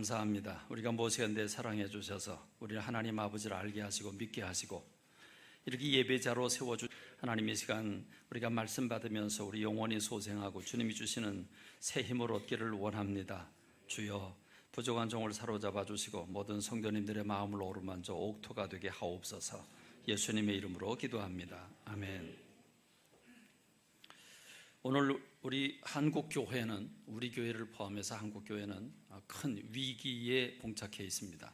감사합니다. 우리가 모세한테 사랑해 주셔서 우리를 하나님 아버지를 알게 하시고 믿게 하시고 이렇게 예배자로 세워주 하나님, 이 시간 우리가 말씀 받으면서 우리 영혼이 소생하고 주님이 주시는 새 힘을 얻기를 원합니다. 주여, 부족한 종을 사로잡아 주시고 모든 성도님들의 마음을 어루만져 옥토가 되게 하옵소서. 예수님의 이름으로 기도합니다. 아멘. 오늘 우리 한국교회는, 우리 교회를 포함해서 한국교회는 큰 위기에 봉착해 있습니다.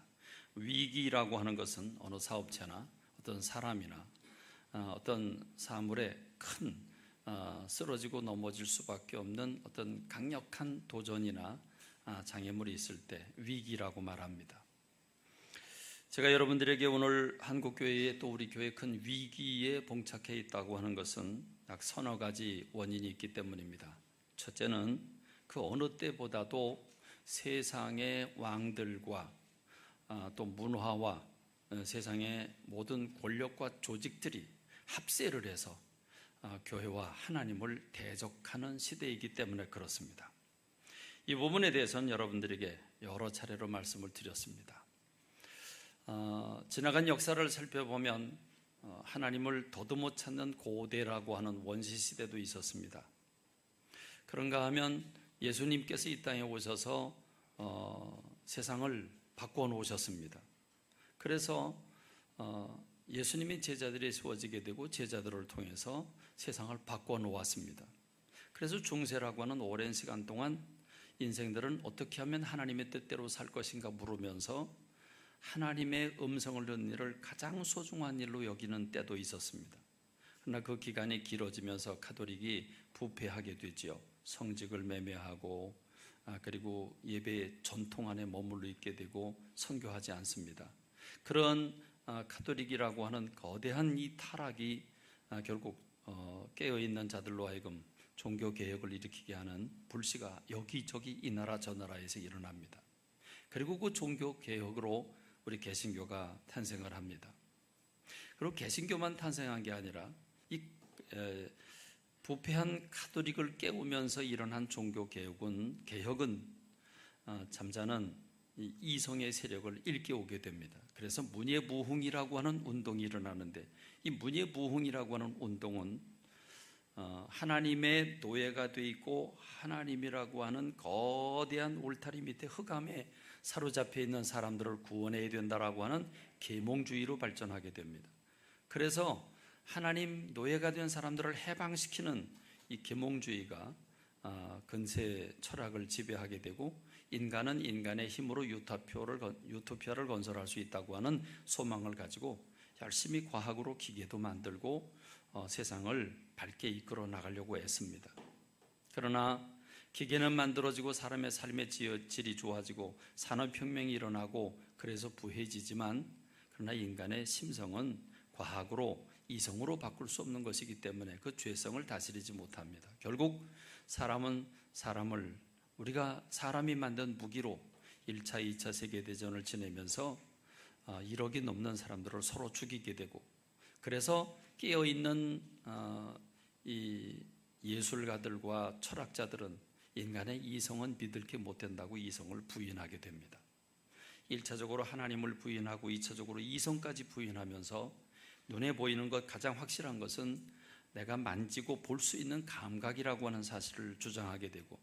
위기라고 하는 것은 어느 사업체나 어떤 사람이나 어떤 사물에 큰 쓰러지고 넘어질 수밖에 없는 어떤 강력한 도전이나 장애물이 있을 때 위기라고 말합니다. 제가 여러분들에게 오늘 한국교회에, 또 우리 교회에 큰 위기에 봉착해 있다고 하는 것은 약 서너 가지 원인이 있기 때문입니다. 첫째는 그 어느 때보다도 세상의 왕들과 또 문화와 세상의 모든 권력과 조직들이 합세를 해서 교회와 하나님을 대적하는 시대이기 때문에 그렇습니다. 이 부분에 대해서는 여러분들에게 여러 차례로 말씀을 드렸습니다. 지나간 역사를 살펴보면 하나님을 더듬어 찾는 고대라고 하는 원시 시대도 있었습니다. 그런가 하면 예수님께서 이 땅에 오셔서 세상을 바꿔 놓으셨습니다. 그래서 예수님의 제자들이 세워지게 되고 제자들을 통해서 세상을 바꿔 놓았습니다. 그래서 중세라고 하는 오랜 시간 동안 인생들은 어떻게 하면 하나님의 뜻대로 살 것인가 물으면서 하나님의 음성을 듣는 일을 가장 소중한 일로 여기는 때도 있었습니다. 그러나 그 기간이 길어지면서 가톨릭이 부패하게 되지요. 성직을 매매하고 그리고 예배의 전통 안에 머물러 있게 되고 선교하지 않습니다. 그런 가톨릭이라고 하는 거대한 이 타락이 결국 깨어있는 자들로 하여금 종교개혁을 일으키게 하는 불씨가 여기저기 이 나라 저 나라에서 일어납니다. 그리고 그 종교개혁으로 우리 개신교가 탄생을 합니다. 그리고 개신교만 탄생한 게 아니라 이 부패한 가톨릭을 깨우면서 일어난 종교개혁은 잠자는 이성의 세력을 일깨우게 됩니다. 그래서 문예부흥이라고 하는 운동이 일어나는데, 이 문예부흥이라고 하는 운동은 하나님의 노예가 돼 있고 하나님이라고 하는 거대한 울타리 밑에 흑암에 사로잡혀 있는 사람들을 구원해야 된다라고 하는 계몽주의로 발전하게 됩니다. 그래서 하나님 노예가 된 사람들을 해방시키는 이 계몽주의가 근세 철학을 지배하게 되고, 인간은 인간의 힘으로 유토피아를 건설할 수 있다고 하는 소망을 가지고 열심히 과학으로 기계도 만들고 세상을 밝게 이끌어 나가려고 애씁니다. 그러나 기계는 만들어지고 사람의 삶의 질이 좋아지고 산업혁명이 일어나고 그래서 부해지지만, 그러나 인간의 심성은 과학으로 이성으로 바꿀 수 없는 것이기 때문에 그 죄성을 다스리지 못합니다. 결국 사람은 사람을, 우리가 사람이 만든 무기로 1차, 2차 세계대전을 지내면서 1억이 넘는 사람들을 서로 죽이게 되고, 그래서 깨어있는 이 예술가들과 철학자들은 인간의 이성은 믿을 게 못 된다고 이성을 부인하게 됩니다. 1차적으로 하나님을 부인하고 2차적으로 이성까지 부인하면서 눈에 보이는 것, 가장 확실한 것은 내가 만지고 볼 수 있는 감각이라고 하는 사실을 주장하게 되고,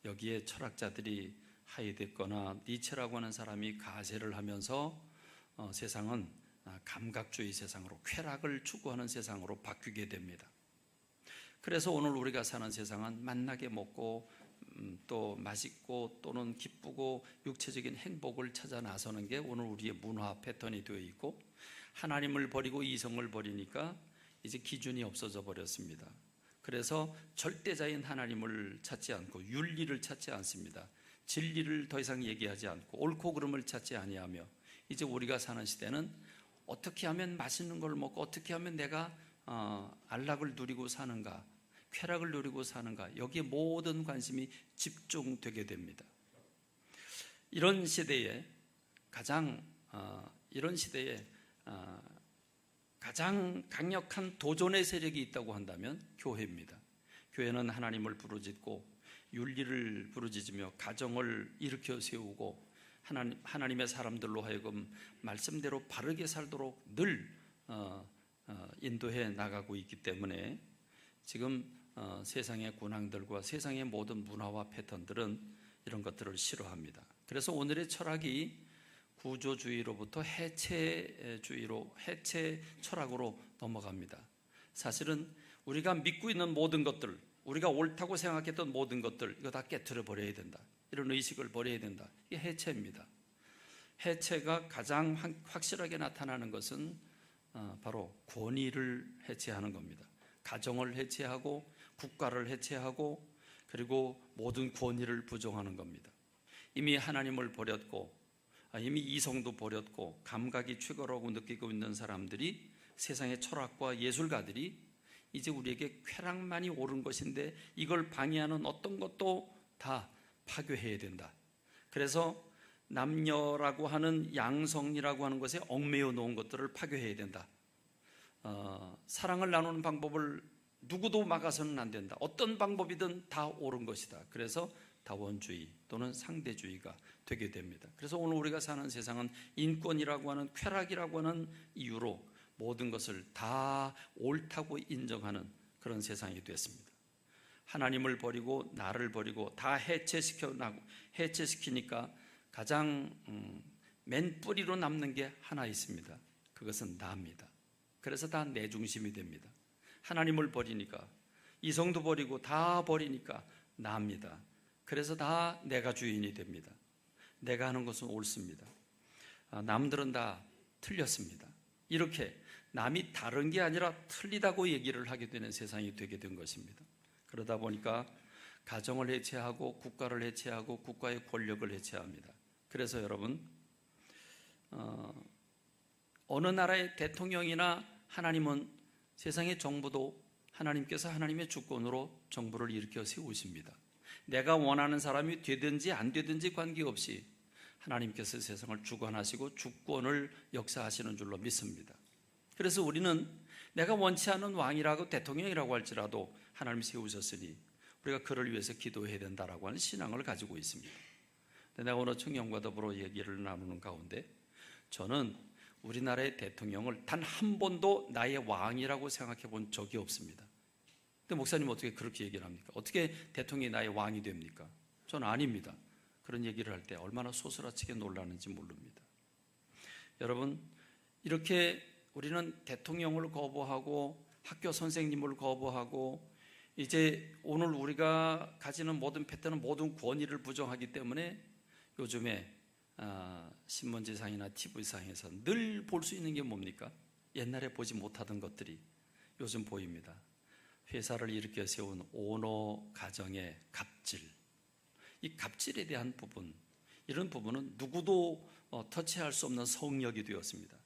여기에 철학자들이 하이데거나 니체라고 하는 사람이 가세를 하면서 세상은 감각주의 세상으로, 쾌락을 추구하는 세상으로 바뀌게 됩니다. 그래서 오늘 우리가 사는 세상은 맛나게 먹고 또 맛있고 또는 기쁘고 육체적인 행복을 찾아 나서는 게 오늘 우리의 문화 패턴이 되어 있고, 하나님을 버리고 이성을 버리니까 이제 기준이 없어져 버렸습니다. 그래서 절대자인 하나님을 찾지 않고 윤리를 찾지 않습니다. 진리를 더 이상 얘기하지 않고 옳고 그름을 찾지 아니하며, 이제 우리가 사는 시대는 어떻게 하면 맛있는 걸 먹고 어떻게 하면 내가 안락을 누리고 사는가, 쾌락을 누리고 사는가, 여기에 모든 관심이 집중되게 됩니다. 이런 시대에 가장 강력한 도전의 세력이 있다고 한다면 교회입니다. 교회는 하나님을 부르짖고 윤리를 부르짖으며 가정을 일으켜 세우고 하나님의 사람들로 하여금 말씀대로 바르게 살도록 늘 인도해 나가고 있기 때문에 지금 세상의 군왕들과 세상의 모든 문화와 패턴들은 이런 것들을 싫어합니다. 그래서 오늘의 철학이 구조주의로부터 해체주의로, 해체 철학으로 넘어갑니다. 사실은 우리가 믿고 있는 모든 것들, 우리가 옳다고 생각했던 모든 것들, 이거 다 깨트려 버려야 된다. 이런 의식을 버려야 된다. 이게 해체입니다. 해체가 가장 확실하게 나타나는 것은 바로 권위를 해체하는 겁니다. 가정을 해체하고 국가를 해체하고 그리고 모든 권위를 부정하는 겁니다. 이미 하나님을 버렸고 이미 이성도 버렸고 감각이 최고라고 느끼고 있는 사람들이, 세상의 철학과 예술가들이 이제 우리에게 쾌락만이 옳은 것인데 이걸 방해하는 어떤 것도 다 파괴해야 된다. 그래서 남녀라고 하는 양성이라고 하는 것에 얽매여 놓은 것들을 파괴해야 된다. 사랑을 나누는 방법을 누구도 막아서는 안 된다. 어떤 방법이든 다 옳은 것이다. 그래서 다원주의 또는 상대주의가 되게 됩니다. 그래서 오늘 우리가 사는 세상은 인권이라고 하는, 쾌락이라고 하는 이유로 모든 것을 다 옳다고 인정하는 그런 세상이 됐습니다. 하나님을 버리고 나를 버리고 다 해체시키니까 가장 맨 뿌리로 남는 게 하나 있습니다. 그것은 나입니다. 그래서 다 내 중심이 됩니다. 하나님을 버리니까, 이성도 버리고 다 버리니까 나입니다. 그래서 다 내가 주인이 됩니다. 내가 하는 것은 옳습니다. 남들은 다 틀렸습니다. 이렇게 남이 다른 게 아니라 틀리다고 얘기를 하게 되는 세상이 되게 된 것입니다. 그러다 보니까 가정을 해체하고 국가를 해체하고 국가의 권력을 해체합니다. 그래서 여러분, 어느 나라의 대통령이나 하나님은 세상의 정부도 하나님께서 하나님의 주권으로 정부를 일으켜 세우십니다. 내가 원하는 사람이 되든지 안 되든지 관계없이 하나님께서 세상을 주관하시고 주권을 역사하시는 줄로 믿습니다. 그래서 우리는 내가 원치 않은 왕이라고 대통령이라고 할지라도 하나님 세우셨으니 우리가 그를 위해서 기도해야 된다라고 하는 신앙을 가지고 있습니다. 내가 오늘 청년과 더불어 얘기를 나누는 가운데 저는 우리나라의 대통령을 단 한 번도 나의 왕이라고 생각해 본 적이 없습니다. 근데 목사님 어떻게 그렇게 얘기를 합니까? 어떻게 대통령이 나의 왕이 됩니까? 저는 아닙니다. 그런 얘기를 할 때 얼마나 소스라치게 놀라는지 모릅니다. 여러분, 이렇게 우리는 대통령을 거부하고 학교 선생님을 거부하고 이제 오늘 우리가 가지는 모든 패턴은 모든 권위를 부정하기 때문에 요즘에 신문지상이나 TV상에서 늘 볼 수 있는 게 뭡니까? 옛날에 보지 못하던 것들이 요즘 보입니다. 회사를 일으켜 세운 오너 가정의 갑질, 이 갑질에 대한 부분, 이런 부분은 누구도 터치할 수 없는 성역이 되었습니다.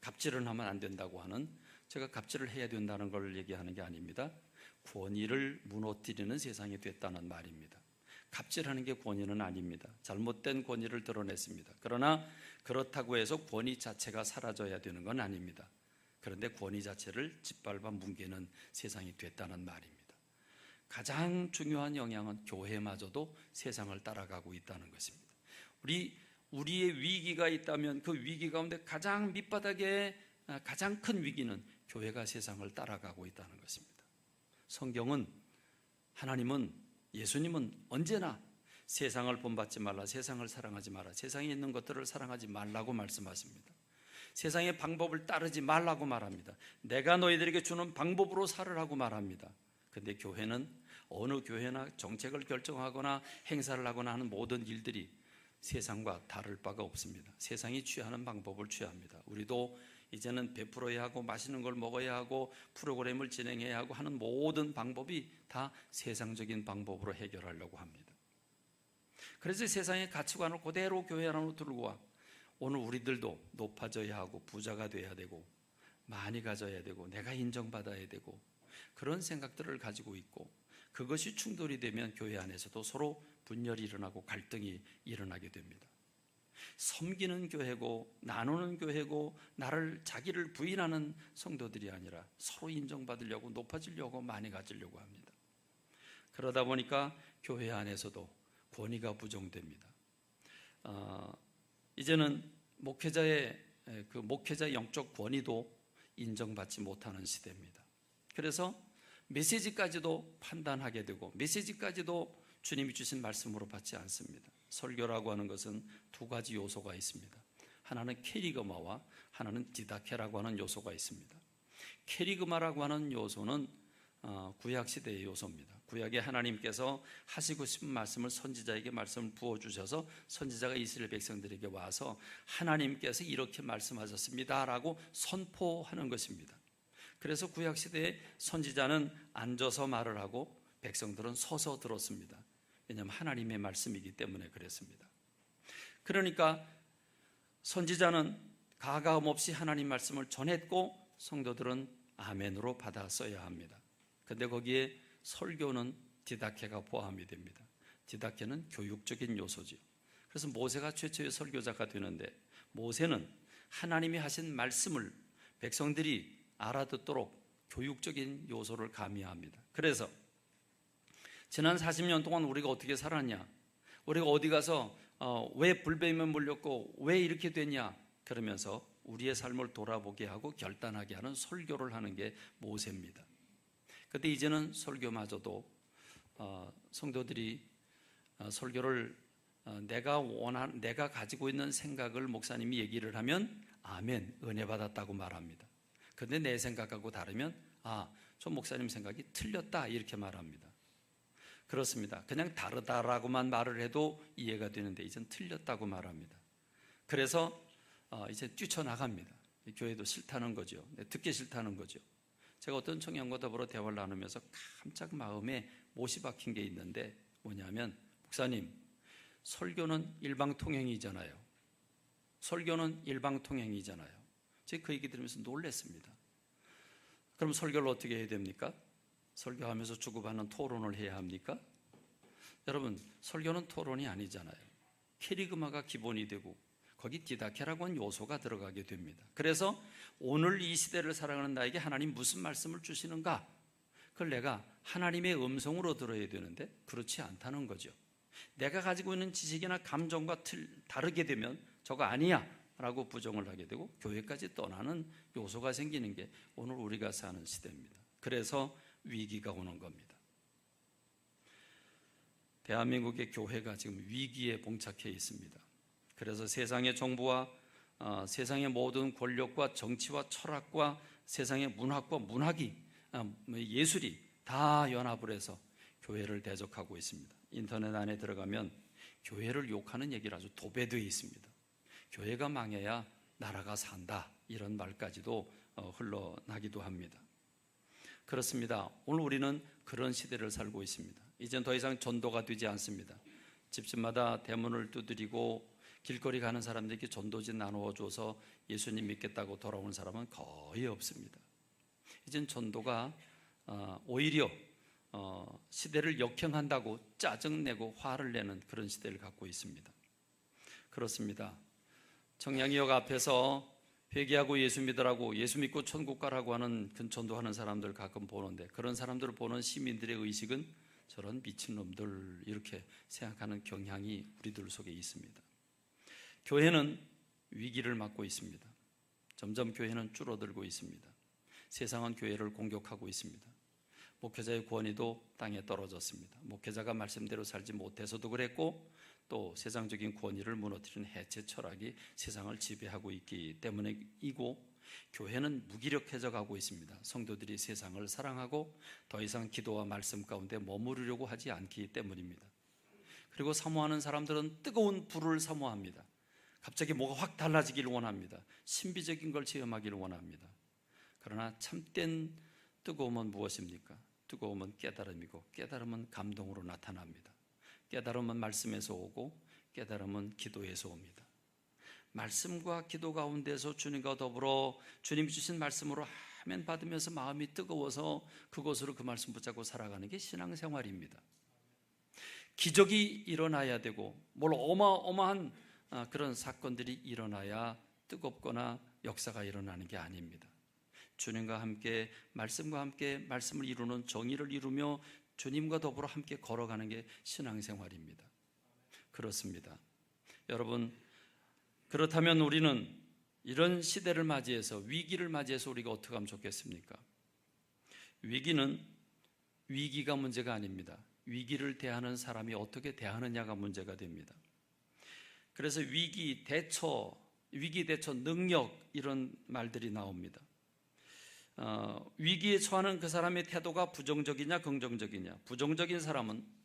갑질을 하면 안 된다고 하는, 제가 갑질을 해야 된다는 걸 얘기하는 게 아닙니다. 권위를 무너뜨리는 세상이 됐다는 말입니다. 갑질하는 게 권위는 아닙니다. 잘못된 권위를 드러냈습니다. 그러나 그렇다고 해서 권위 자체가 사라져야 되는 건 아닙니다. 그런데 권위 자체를 짓밟아 뭉개는 세상이 됐다는 말입니다. 가장 중요한 영향은 교회마저도 세상을 따라가고 있다는 것입니다. 우리의 위기가 있다면 그 위기 가운데 가장 밑바닥에 가장 큰 위기는 교회가 세상을 따라가고 있다는 것입니다. 성경은, 하나님은, 예수님은 언제나 세상을 본받지 말라, 세상을 사랑하지 마라, 세상에 있는 것들을 사랑하지 말라고 말씀하십니다. 세상의 방법을 따르지 말라고 말합니다. 내가 너희들에게 주는 방법으로 살으라고 말합니다. 그런데 교회는, 어느 교회나 정책을 결정하거나 행사를 하거나 하는 모든 일들이 세상과 다를 바가 없습니다. 세상이 취하는 방법을 취합니다. 우리도 이제는 베풀어야 하고 맛있는 걸 먹어야 하고 프로그램을 진행해야 하고 하는 모든 방법이 다 세상적인 방법으로 해결하려고 합니다. 그래서 세상의 가치관을 그대로 교회 안으로 들고 와 오늘 우리들도 높아져야 하고 부자가 돼야 되고 많이 가져야 되고 내가 인정받아야 되고 그런 생각들을 가지고 있고, 그것이 충돌이 되면 교회 안에서도 서로 분열이 일어나고 갈등이 일어나게 됩니다. 섬기는 교회고 나누는 교회고 자기를 부인하는 성도들이 아니라 서로 인정받으려고 높아지려고 많이 가지려고 합니다. 그러다 보니까 교회 안에서도 권위가 부정됩니다. 이제는 목회자 영적 권위도 인정받지 못하는 시대입니다. 그래서 메시지까지도 판단하게 되고 메시지까지도 주님이 주신 말씀으로 받지 않습니다. 설교라고 하는 것은 두 가지 요소가 있습니다. 하나는 캐리그마와 하나는 디다케라고 하는 요소가 있습니다. 캐리그마라고 하는 요소는 구약시대의 요소입니다. 구약에 하나님께서 하시고 싶은 말씀을 선지자에게 말씀을 부어주셔서 선지자가 이스라엘 백성들에게 와서 하나님께서 이렇게 말씀하셨습니다 라고 선포하는 것입니다. 그래서 구약시대의 선지자는 앉아서 말을 하고 백성들은 서서 들었습니다. 왜냐하면 하나님의 말씀이기 때문에 그랬습니다. 그러니까 선지자는 가감 없이 하나님 말씀을 전했고 성도들은 아멘으로 받았어야 합니다. 그런데 거기에 설교는 디다케가 포함이 됩니다. 디다케는 교육적인 요소죠. 그래서 모세가 최초의 설교자가 되는데 모세는 하나님이 하신 말씀을 백성들이 알아듣도록 교육적인 요소를 가미합니다. 그래서 지난 40년 동안 우리가 어떻게 살았냐, 우리가 어디 가서 왜 불뱀에 물렸고 왜 이렇게 됐냐 그러면서 우리의 삶을 돌아보게 하고 결단하게 하는 설교를 하는 게 모세입니다. 그런데 이제는 설교마저도 성도들이 설교를 내가 가지고 있는 생각을 목사님이 얘기를 하면 아멘, 은혜 받았다고 말합니다. 그런데 내 생각하고 다르면 저 목사님 생각이 틀렸다 이렇게 말합니다. 그렇습니다. 그냥 다르다라고만 말을 해도 이해가 되는데 이젠 틀렸다고 말합니다. 그래서 이제 뛰쳐나갑니다. 교회도 싫다는 거죠. 듣기 싫다는 거죠. 제가 어떤 청년과 더불어 대화를 나누면서 깜짝 마음에 못이 박힌 게 있는데 뭐냐면 목사님, 설교는 일방통행이잖아요. 설교는 일방통행이잖아요. 제가 그 얘기 들으면서 놀랐습니다. 그럼 설교를 어떻게 해야 됩니까? 설교하면서 주고받는 토론을 해야 합니까? 여러분, 설교는 토론이 아니잖아요. 캐리그마가 기본이 되고 거기 디다케라고 하는 요소가 들어가게 됩니다. 그래서 오늘 이 시대를 살아가는 나에게 하나님 무슨 말씀을 주시는가? 그걸 내가 하나님의 음성으로 들어야 되는데 그렇지 않다는 거죠. 내가 가지고 있는 지식이나 감정과 다르게 되면 저거 아니야 라고 부정을 하게 되고 교회까지 떠나는 요소가 생기는 게 오늘 우리가 사는 시대입니다. 그래서 위기가 오는 겁니다. 대한민국의 교회가 지금 위기에 봉착해 있습니다. 그래서 세상의 정부와 세상의 모든 권력과 정치와 철학과 세상의 문학과 문학이 예술이 다 연합을 해서 교회를 대적하고 있습니다. 인터넷 안에 들어가면 교회를 욕하는 얘기를 아주 도배되어 있습니다. 교회가 망해야 나라가 산다 이런 말까지도 흘러나기도 합니다. 그렇습니다. 오늘 우리는 그런 시대를 살고 있습니다. 이젠 더 이상 전도가 되지 않습니다. 집집마다 대문을 두드리고 길거리 가는 사람들에게 전도지 나누어줘서 예수님 믿겠다고 돌아오는 사람은 거의 없습니다. 이젠 전도가 오히려 시대를 역행한다고 짜증내고 화를 내는 그런 시대를 갖고 있습니다. 그렇습니다. 청량리역 앞에서 회개하고 예수 믿으라고 예수 믿고 천국 가라고 하는 전도하는 사람들 가끔 보는데 그런 사람들을 보는 시민들의 의식은 저런 미친놈들 이렇게 생각하는 경향이 우리들 속에 있습니다. 교회는 위기를 맞고 있습니다. 점점 교회는 줄어들고 있습니다. 세상은 교회를 공격하고 있습니다. 목회자의 권위도 땅에 떨어졌습니다. 목회자가 말씀대로 살지 못해서도 그랬고 또 세상적인 권위를 무너뜨리는 해체 철학이 세상을 지배하고 있기 때문이고 교회는 무기력해져 가고 있습니다. 성도들이 세상을 사랑하고 더 이상 기도와 말씀 가운데 머무르려고 하지 않기 때문입니다. 그리고 사모하는 사람들은 뜨거운 불을 사모합니다. 갑자기 뭐가 확 달라지기를 원합니다. 신비적인 걸 체험하기를 원합니다. 그러나 참된 뜨거움은 무엇입니까? 뜨거움은 깨달음이고 깨달음은 감동으로 나타납니다. 깨달음은 말씀에서 오고 깨달음은 기도에서 옵니다. 말씀과 기도 가운데서 주님과 더불어 주님이 주신 말씀으로 아멘 받으면서 마음이 뜨거워서 그곳으로 그 말씀 붙잡고 살아가는 게 신앙생활입니다. 기적이 일어나야 되고 뭘 어마어마한 그런 사건들이 일어나야 뜨겁거나 역사가 일어나는 게 아닙니다. 주님과 함께 말씀과 함께 말씀을 이루는 정의를 이루며 주님과 더불어 함께 걸어가는 게 신앙생활입니다. 그렇습니다. 여러분, 그렇다면 우리는 이런 시대를 맞이해서, 위기를 맞이해서 우리가 어떻게 하면 좋겠습니까? 위기가 문제가 아닙니다. 위기를 대하는 사람이 어떻게 대하느냐가 문제가 됩니다. 그래서 위기 대처 능력, 이런 말들이 나옵니다. 위기에 처하는 그 사람의 태도가 부정적이냐 긍정적이냐. 부정적인 사람은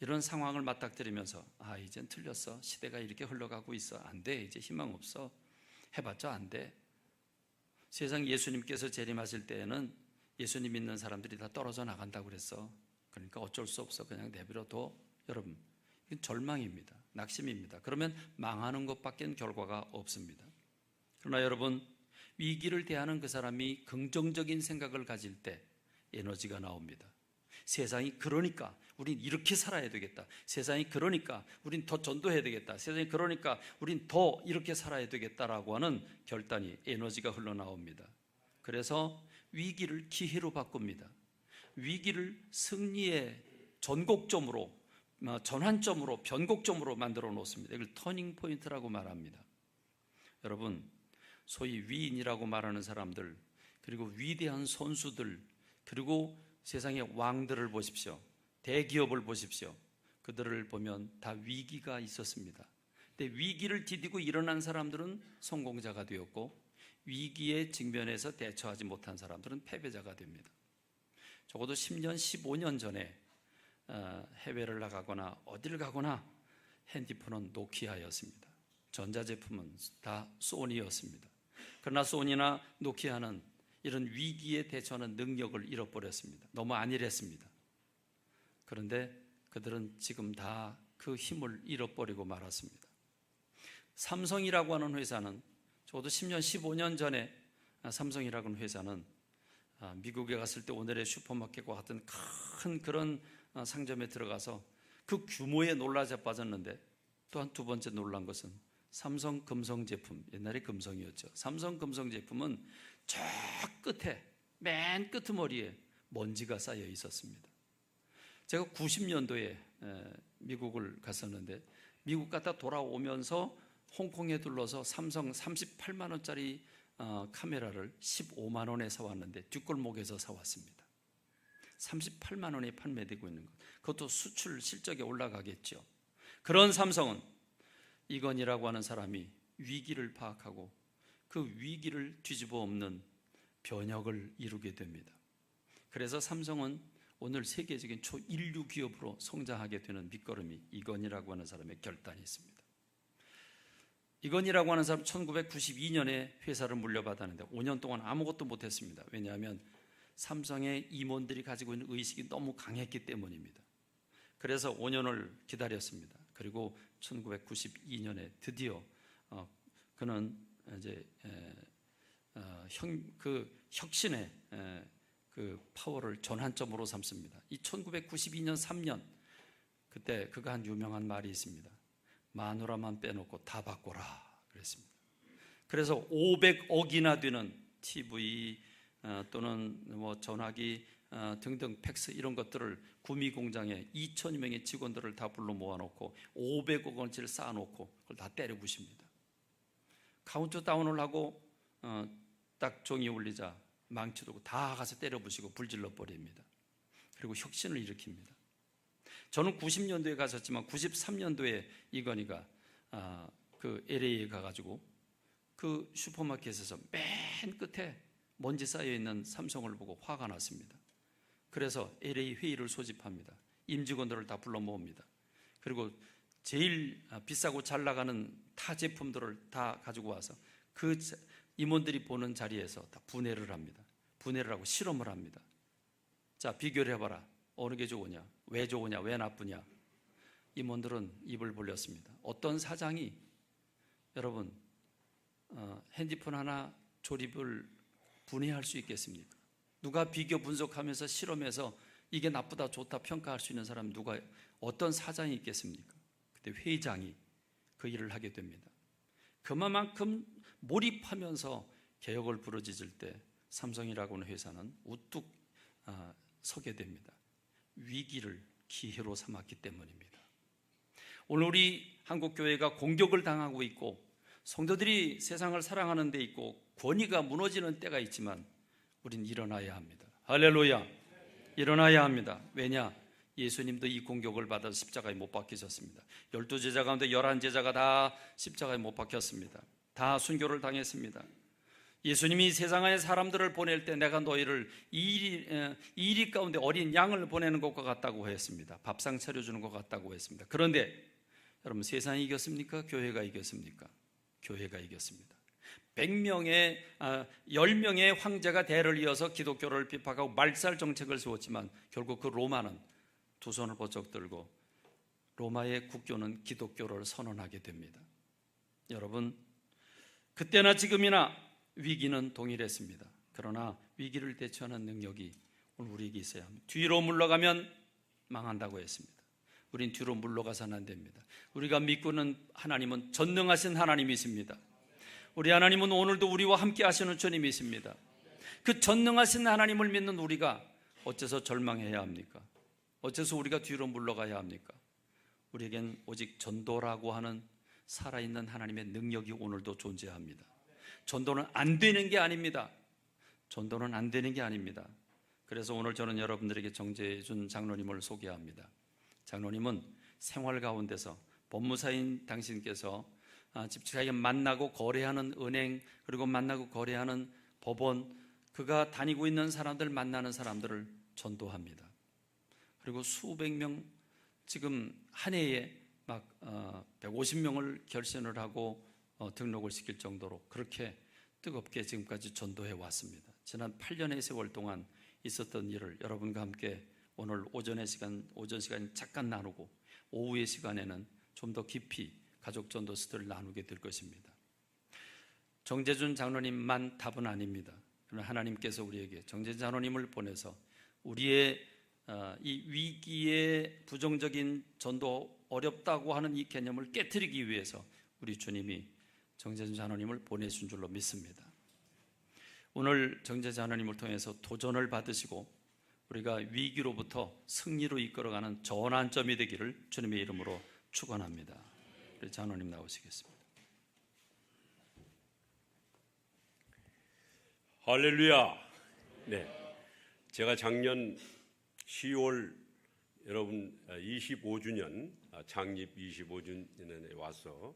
이런 상황을 맞닥뜨리면서 이젠 틀렸어, 시대가 이렇게 흘러가고 있어, 안 돼, 이제 희망 없어, 해봤자 안 돼. 세상 예수님께서 재림하실 때에는 예수님 믿는 사람들이 다 떨어져 나간다고 그랬어. 그러니까 어쩔 수 없어, 그냥 내버려둬. 여러분, 이건 절망입니다. 낙심입니다. 그러면 망하는 것밖엔 결과가 없습니다. 그러나 여러분, 위기를 대하는 그 사람이 긍정적인 생각을 가질 때 에너지가 나옵니다. 세상이 그러니까 우린 이렇게 살아야 되겠다. 세상이 그러니까 우린 더 전도해야 되겠다. 세상이 그러니까 우린 더 이렇게 살아야 되겠다라고 하는 결단이, 에너지가 흘러나옵니다. 그래서 위기를 기회로 바꿉니다. 위기를 승리의 전곡점으로, 전환점으로, 변곡점으로 만들어 놓습니다. 이걸 터닝 포인트라고 말합니다. 여러분, 소위 위인이라고 말하는 사람들, 그리고 위대한 선수들, 그리고 세상의 왕들을 보십시오. 대기업을 보십시오. 그들을 보면 다 위기가 있었습니다. 근데 위기를 디디고 일어난 사람들은 성공자가 되었고, 위기에 직면해서 대처하지 못한 사람들은 패배자가 됩니다. 적어도 10년, 15년 전에 해외를 나가거나 어디를 가거나 핸드폰은 노키아였습니다. 전자제품은 다 소니였습니다. 그러나 소니나 노키아는 이런 위기에 대처하는 능력을 잃어버렸습니다. 너무 안일했습니다. 그런데 그들은 지금 다 그 힘을 잃어버리고 말았습니다. 삼성이라고 하는 회사는 적어도 10년, 15년 전에 삼성이라고 하는 회사는 미국에 갔을 때 오늘의 슈퍼마켓과 같은 큰 그런 상점에 들어가서 그 규모에 놀라 자빠졌는데, 또한 두 번째 놀란 것은 삼성 금성 제품, 옛날에 금성이었죠. 삼성 금성 제품은 저 끝에, 맨 끄트머리에 먼지가 쌓여 있었습니다. 제가 90년도에 미국을 갔었는데, 미국 갔다 돌아오면서 홍콩에 둘러서 삼성 38만 원짜리 카메라를 15만 원에 사왔는데 뒷골목에서 사왔습니다. 38만 원에 판매되고 있는 것, 그것도 수출 실적에 올라가겠죠. 그런 삼성은 이건희라고 하는 사람이 위기를 파악하고 그 위기를 뒤집어 엎는 변혁을 이루게 됩니다. 그래서 삼성은 오늘 세계적인 초인류 기업으로 성장하게 되는 밑거름이 이건희라고 하는 사람의 결단이 있습니다. 이건희라고 하는 사람 1992년에 회사를 물려받았는데 5년 동안 아무것도 못했습니다. 왜냐하면 삼성의 임원들이 가지고 있는 의식이 너무 강했기 때문입니다. 그래서 5년을 기다렸습니다. 그리고 1992년에 드디어 그는 이제 그 혁신의 그 파워를 전환점으로 삼습니다. 이 1992년 3년, 그때 그가 한 유명한 말이 있습니다. 마누라만 빼놓고 다 바꿔라 그랬습니다. 그래서 500억이나 되는 TV 또는 뭐 전화기 등등 팩스 이런 것들을 구미 공장에 2,000여 명의 직원들을 다 불러 모아놓고 500억 원치를 쌓아놓고 그걸 다 때려 부십니다. 카운트다운을 하고 딱 종이 울리자 망치 들고 다 가서 때려 부시고 불질러 버립니다. 그리고 혁신을 일으킵니다. 저는 90년도에 갔었지만 93년도에 이건희가 그 LA에 가가지고 그 슈퍼마켓에서 맨 끝에 먼지 쌓여있는 삼성을 보고 화가 났습니다. 그래서 LA 회의를 소집합니다. 임직원들을 다 불러 모읍니다. 그리고 제일 비싸고 잘 나가는 타 제품들을 다 가지고 와서 그 임원들이 보는 자리에서 다 분해를 합니다. 분해를 하고 실험을 합니다. 자, 비교를 해봐라. 어느 게 좋으냐? 왜 좋으냐? 왜 나쁘냐? 임원들은 입을 벌렸습니다. 어떤 사장이 여러분 핸드폰 하나 조립을 분해할 수 있겠습니까? 누가 비교 분석하면서 실험해서 이게 나쁘다 좋다 평가할 수 있는 사람 누가, 어떤 사장이 있겠습니까? 그때 회장이 그 일을 하게 됩니다. 그만큼 몰입하면서 개혁을 부르짖을 때 삼성이라고 하는 회사는 우뚝 서게 됩니다. 위기를 기회로 삼았기 때문입니다. 오늘 우리 한국교회가 공격을 당하고 있고 성도들이 세상을 사랑하는 데 있고 권위가 무너지는 때가 있지만 우린 일어나야 합니다. 할렐루야. 일어나야 합니다. 왜냐? 예수님도 이 공격을 받아 십자가에 못 박히셨습니다. 12제자 가운데 11제자가 다 십자가에 못 박혔습니다. 다 순교를 당했습니다. 예수님이 세상에 사람들을 보낼 때 내가 너희를 이리 가운데 어린 양을 보내는 것과 같다고 했습니다. 밥상 차려주는 것 같다고 했습니다. 그런데 여러분, 세상이 이겼습니까? 교회가 이겼습니까? 교회가 이겼습니다. 10명의 황제가 대를 이어서 기독교를 비판하고 말살 정책을 세웠지만 결국 그 로마는 두 손을 번쩍 들고 로마의 국교는 기독교를 선언하게 됩니다. 여러분, 그때나 지금이나 위기는 동일했습니다. 그러나 위기를 대처하는 능력이 오늘 우리에게 있어야 합니다. 뒤로 물러가면 망한다고 했습니다. 우린 뒤로 물러가서는 안 됩니다. 우리가 믿고 있는 하나님은 전능하신 하나님이십니다. 우리 하나님은 오늘도 우리와 함께 하시는 주님이십니다. 그 전능하신 하나님을 믿는 우리가 어째서 절망해야 합니까? 어째서 우리가 뒤로 물러가야 합니까? 우리에겐 오직 전도라고 하는 살아있는 하나님의 능력이 오늘도 존재합니다. 전도는 안 되는 게 아닙니다. 전도는 안 되는 게 아닙니다. 그래서 오늘 저는 여러분들에게 정재준 장로님을 소개합니다. 장로님은 생활 가운데서 법무사인 당신께서 집사에게 만나고 거래하는 은행, 그리고 만나고 거래하는 법원, 그가 다니고 있는 사람들, 만나는 사람들을 전도합니다. 그리고 수백 명, 지금 한 해에 막 150명을 결신을 하고 등록을 시킬 정도로 그렇게 뜨겁게 지금까지 전도해 왔습니다. 지난 8년의 세월 동안 있었던 일을 여러분과 함께 오늘 오전 시간 잠깐 나누고 오후의 시간에는 좀 더 깊이 가족 전도 스토리를 나누게 될 것입니다. 정재준 장로님만 답은 아닙니다. 그러나 하나님께서 우리에게 정재준 장로님을 보내서 우리의 이 위기의 부정적인 전도, 어렵다고 하는 이 개념을 깨트리기 위해서 우리 주님이 정재준 장로님을 보내준 줄로 믿습니다. 오늘 정재준 장로님을 통해서 도전을 받으시고 우리가 위기로부터 승리로 이끌어가는 전환점이 되기를 주님의 이름으로 축원합니다. 우리 장로님 나오시겠습니다. 할렐루야. 네, 제가 작년 10월 여러분 25주년 창립 25주년에 와서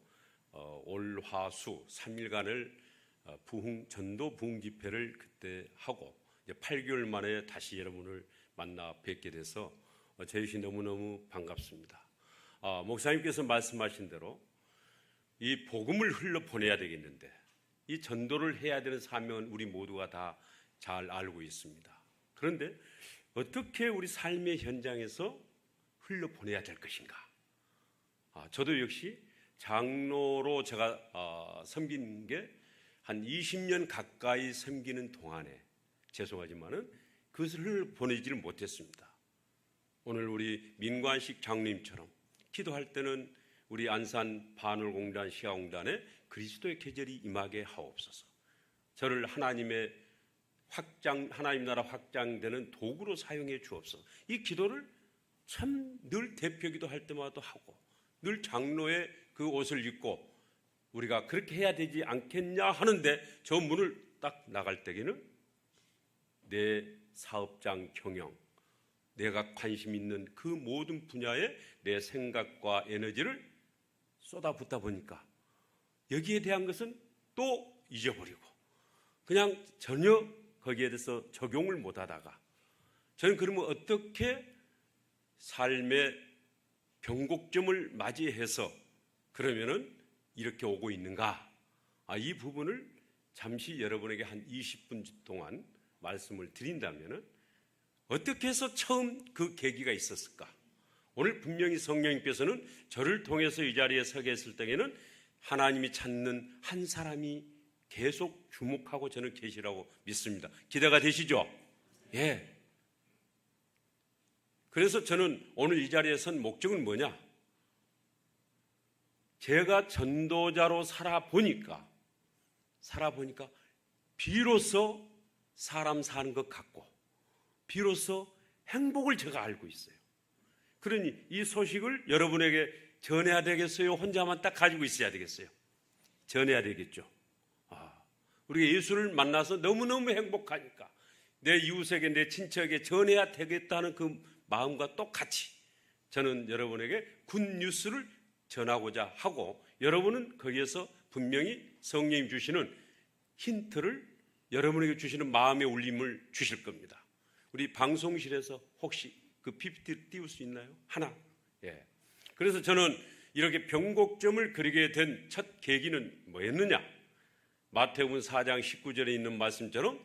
올화수 3일간을 전도 부흥 집회를 그때 하고 이제 8개월 만에 다시 여러분을 만나 뵙게 돼서 제 역시 너무너무 반갑습니다. 목사님께서 말씀하신 대로 이 복음을 흘러 보내야 되겠는데 이 전도를 해야 되는 사명은 우리 모두가 다 잘 알고 있습니다. 그런데 어떻게 우리 삶의 현장에서 흘러 보내야 될 것인가? 저도 역시 장로로 제가 섬긴 게 한 20년 가까이 섬기는 동안에 죄송하지만은 그것을 흘러 보내지를 못했습니다. 오늘 우리 민관식 장로님처럼 기도할 때는 우리 안산 반월공단 시가공단에 그리스도의 계절이 임하게 하옵소서. 저를 하나님 나라 확장되는 도구로 사용해 주옵소서. 이 기도를 참 늘 대표기도 할 때마다 하고 늘 장로의 그 옷을 입고 우리가 그렇게 해야 되지 않겠냐 하는데 저 문을 딱 나갈 때에는 내 사업장 경영, 내가 관심 있는 그 모든 분야에 내 생각과 에너지를 쏟아붓다 보니까 여기에 대한 것은 또 잊어버리고 그냥 전혀 거기에 대해서 적용을 못하다가 저는 그러면 어떻게 삶의 변곡점을 맞이해서 그러면은 이렇게 오고 있는가? 이 부분을 잠시 여러분에게 한 20분 동안 말씀을 드린다면은 어떻게 해서 처음 그 계기가 있었을까? 오늘 분명히 성령님께서는 저를 통해서 이 자리에 서게 했을 때에는 하나님이 찾는 한 사람이 계속 주목하고 저는 계시라고 믿습니다. 기대가 되시죠? 예. 그래서 저는 오늘 이 자리에 선 목적은 뭐냐? 제가 전도자로 살아보니까 비로소 사람 사는 것 같고 비로소 행복을 제가 알고 있어요. 그러니 이 소식을 여러분에게 전해야 되겠어요? 혼자만 딱 가지고 있어야 되겠어요? 전해야 되겠죠. 우리가 예수를 만나서 너무너무 행복하니까 내 이웃에게, 내 친척에게 전해야 되겠다는 그 마음과 똑같이 저는 여러분에게 굿뉴스를 전하고자 하고, 여러분은 거기에서 분명히 성령님 주시는 힌트를, 여러분에게 주시는 마음의 울림을 주실 겁니다. 우리 방송실에서 혹시 그 PPT 띄울 수 있나요? 하나. 예. 그래서 저는 이렇게 변곡점을 그리게 된 첫 계기는 뭐였느냐? 마태복음 4장 19절에 있는 말씀처럼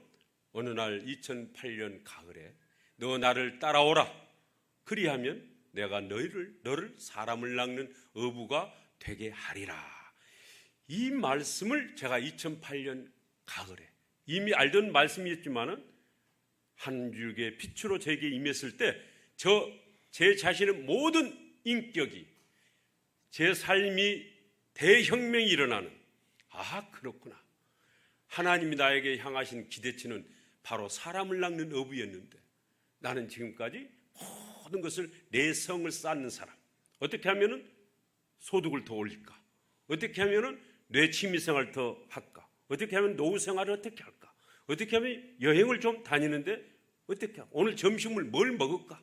어느 날 2008년 가을에 너 나를 따라오라. 그리하면 내가 너를 사람을 낚는 어부가 되게 하리라. 이 말씀을 제가 2008년 가을에 이미 알던 말씀이었지만은 한 줄기의 빛으로 제게 임했을 때 제 자신의 모든 인격이, 제 삶이 대혁명이 일어나는, 그렇구나. 하나님이 나에게 향하신 기대치는 바로 사람을 낚는 어부였는데 나는 지금까지 모든 것을 내 성을 쌓는 사람, 어떻게 하면은 소득을 더 올릴까, 어떻게 하면은 내 취미생활을 더 할까, 어떻게 하면 노후 생활을 어떻게 할까, 어떻게 하면 여행을 좀 다니는데 어떻게 할까, 오늘 점심을 뭘 먹을까,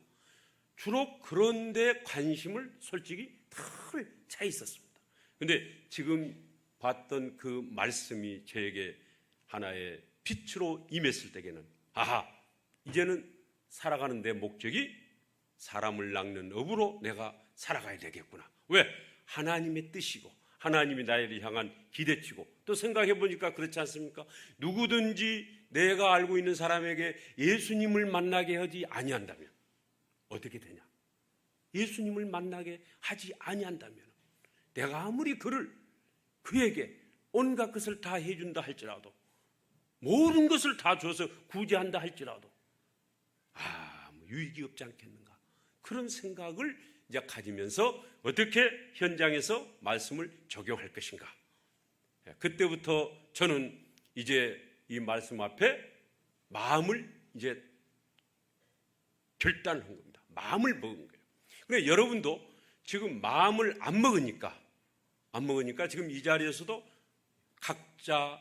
주로 그런 데 관심을 솔직히 털 차 있었습니다. 근데 지금 봤던 그 말씀이 저에게 하나의 빛으로 임했을 때에는 이제는 살아가는 내 목적이 사람을 낚는 업으로 내가 살아가야 되겠구나. 왜? 하나님의 뜻이고 하나님이 나를 향한 기대치고, 또 생각해 보니까 그렇지 않습니까? 누구든지 내가 알고 있는 사람에게 예수님을 만나게 하지 아니한다면 어떻게 되냐? 예수님을 만나게 하지 아니한다면 내가 아무리 그에게 온갖 것을 다 해준다 할지라도, 모든 것을 다 줘서 구제한다 할지라도 유익이 없지 않겠는가, 그런 생각을 이제 가지면서 어떻게 현장에서 말씀을 적용할 것인가. 그때부터 저는 이제 이 말씀 앞에 마음을 이제 결단한 겁니다. 마음을 먹은 거예요. 그러니까 여러분도 지금 마음을 안 먹으니까 지금 이 자리에서도 각자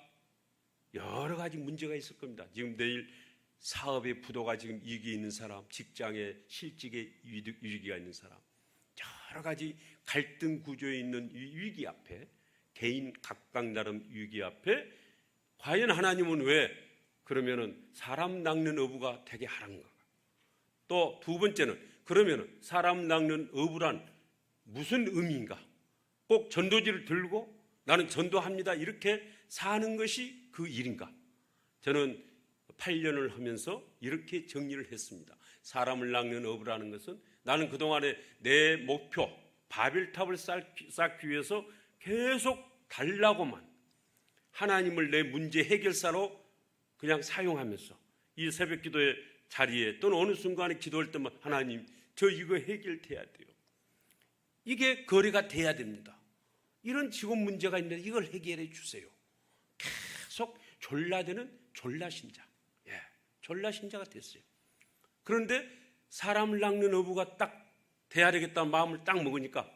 여러 가지 문제가 있을 겁니다. 지금 내일 사업의 부도가 지금 위기에 있는 사람, 직장에 실직의 위기가 있는 사람, 여러 가지 갈등 구조에 있는 위기 앞에, 개인 각각 나름 위기 앞에 과연 하나님은 왜 그러면은 사람 낚는 어부가 되게 하란가? 또 두 번째는 그러면은 사람 낚는 어부란 무슨 의미인가? 꼭 전도지를 들고 나는 전도합니다 이렇게 사는 것이 그 일인가? 저는 8년을 하면서 이렇게 정리를 했습니다. 사람을 낚는 어부라는 것은 나는 그동안에 내 목표 바벨탑을 쌓기 위해서 계속 달라고만 하나님을 내 문제 해결사로 그냥 사용하면서 이 새벽 기도의 자리에 또는 어느 순간에 기도할 때만 하나님 저 이거 해결돼야 돼요. 이게 거래가 돼야 됩니다. 이런 직업 문제가 있는데 이걸 해결해 주세요. 계속 졸라대는 졸라신자. 졸라신자가 됐어요. 그런데 사람을 낚는 어부가 딱 돼야 되겠다는 마음을 딱 먹으니까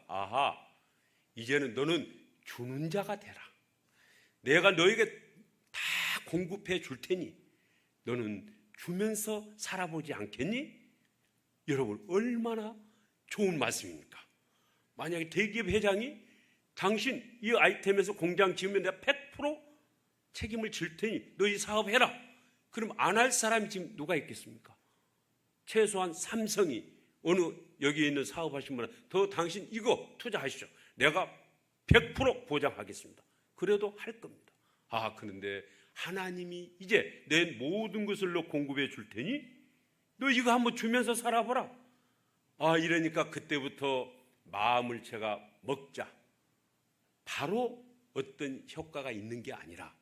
이제는 너는 주는 자가 되라. 내가 너에게 다 공급해 줄 테니 너는 주면서 살아보지 않겠니? 여러분 얼마나 좋은 말씀입니까? 만약에 대기업 회장이 당신 이 아이템에서 공장 지으면 내가 100% 책임을 질 테니 너 이 사업 해라. 그럼 안 할 사람이 지금 누가 있겠습니까? 최소한 삼성이 어느 여기에 있는 사업하신 분은 더 당신 이거 투자하시죠. 내가 100% 보장하겠습니다. 그래도 할 겁니다. 그런데 하나님이 이제 내 모든 것을 너 공급해 줄 테니 너 이거 한번 주면서 살아보라. 이러니까 그때부터 마음을 제가 먹자. 바로 어떤 효과가 있는 게 아니라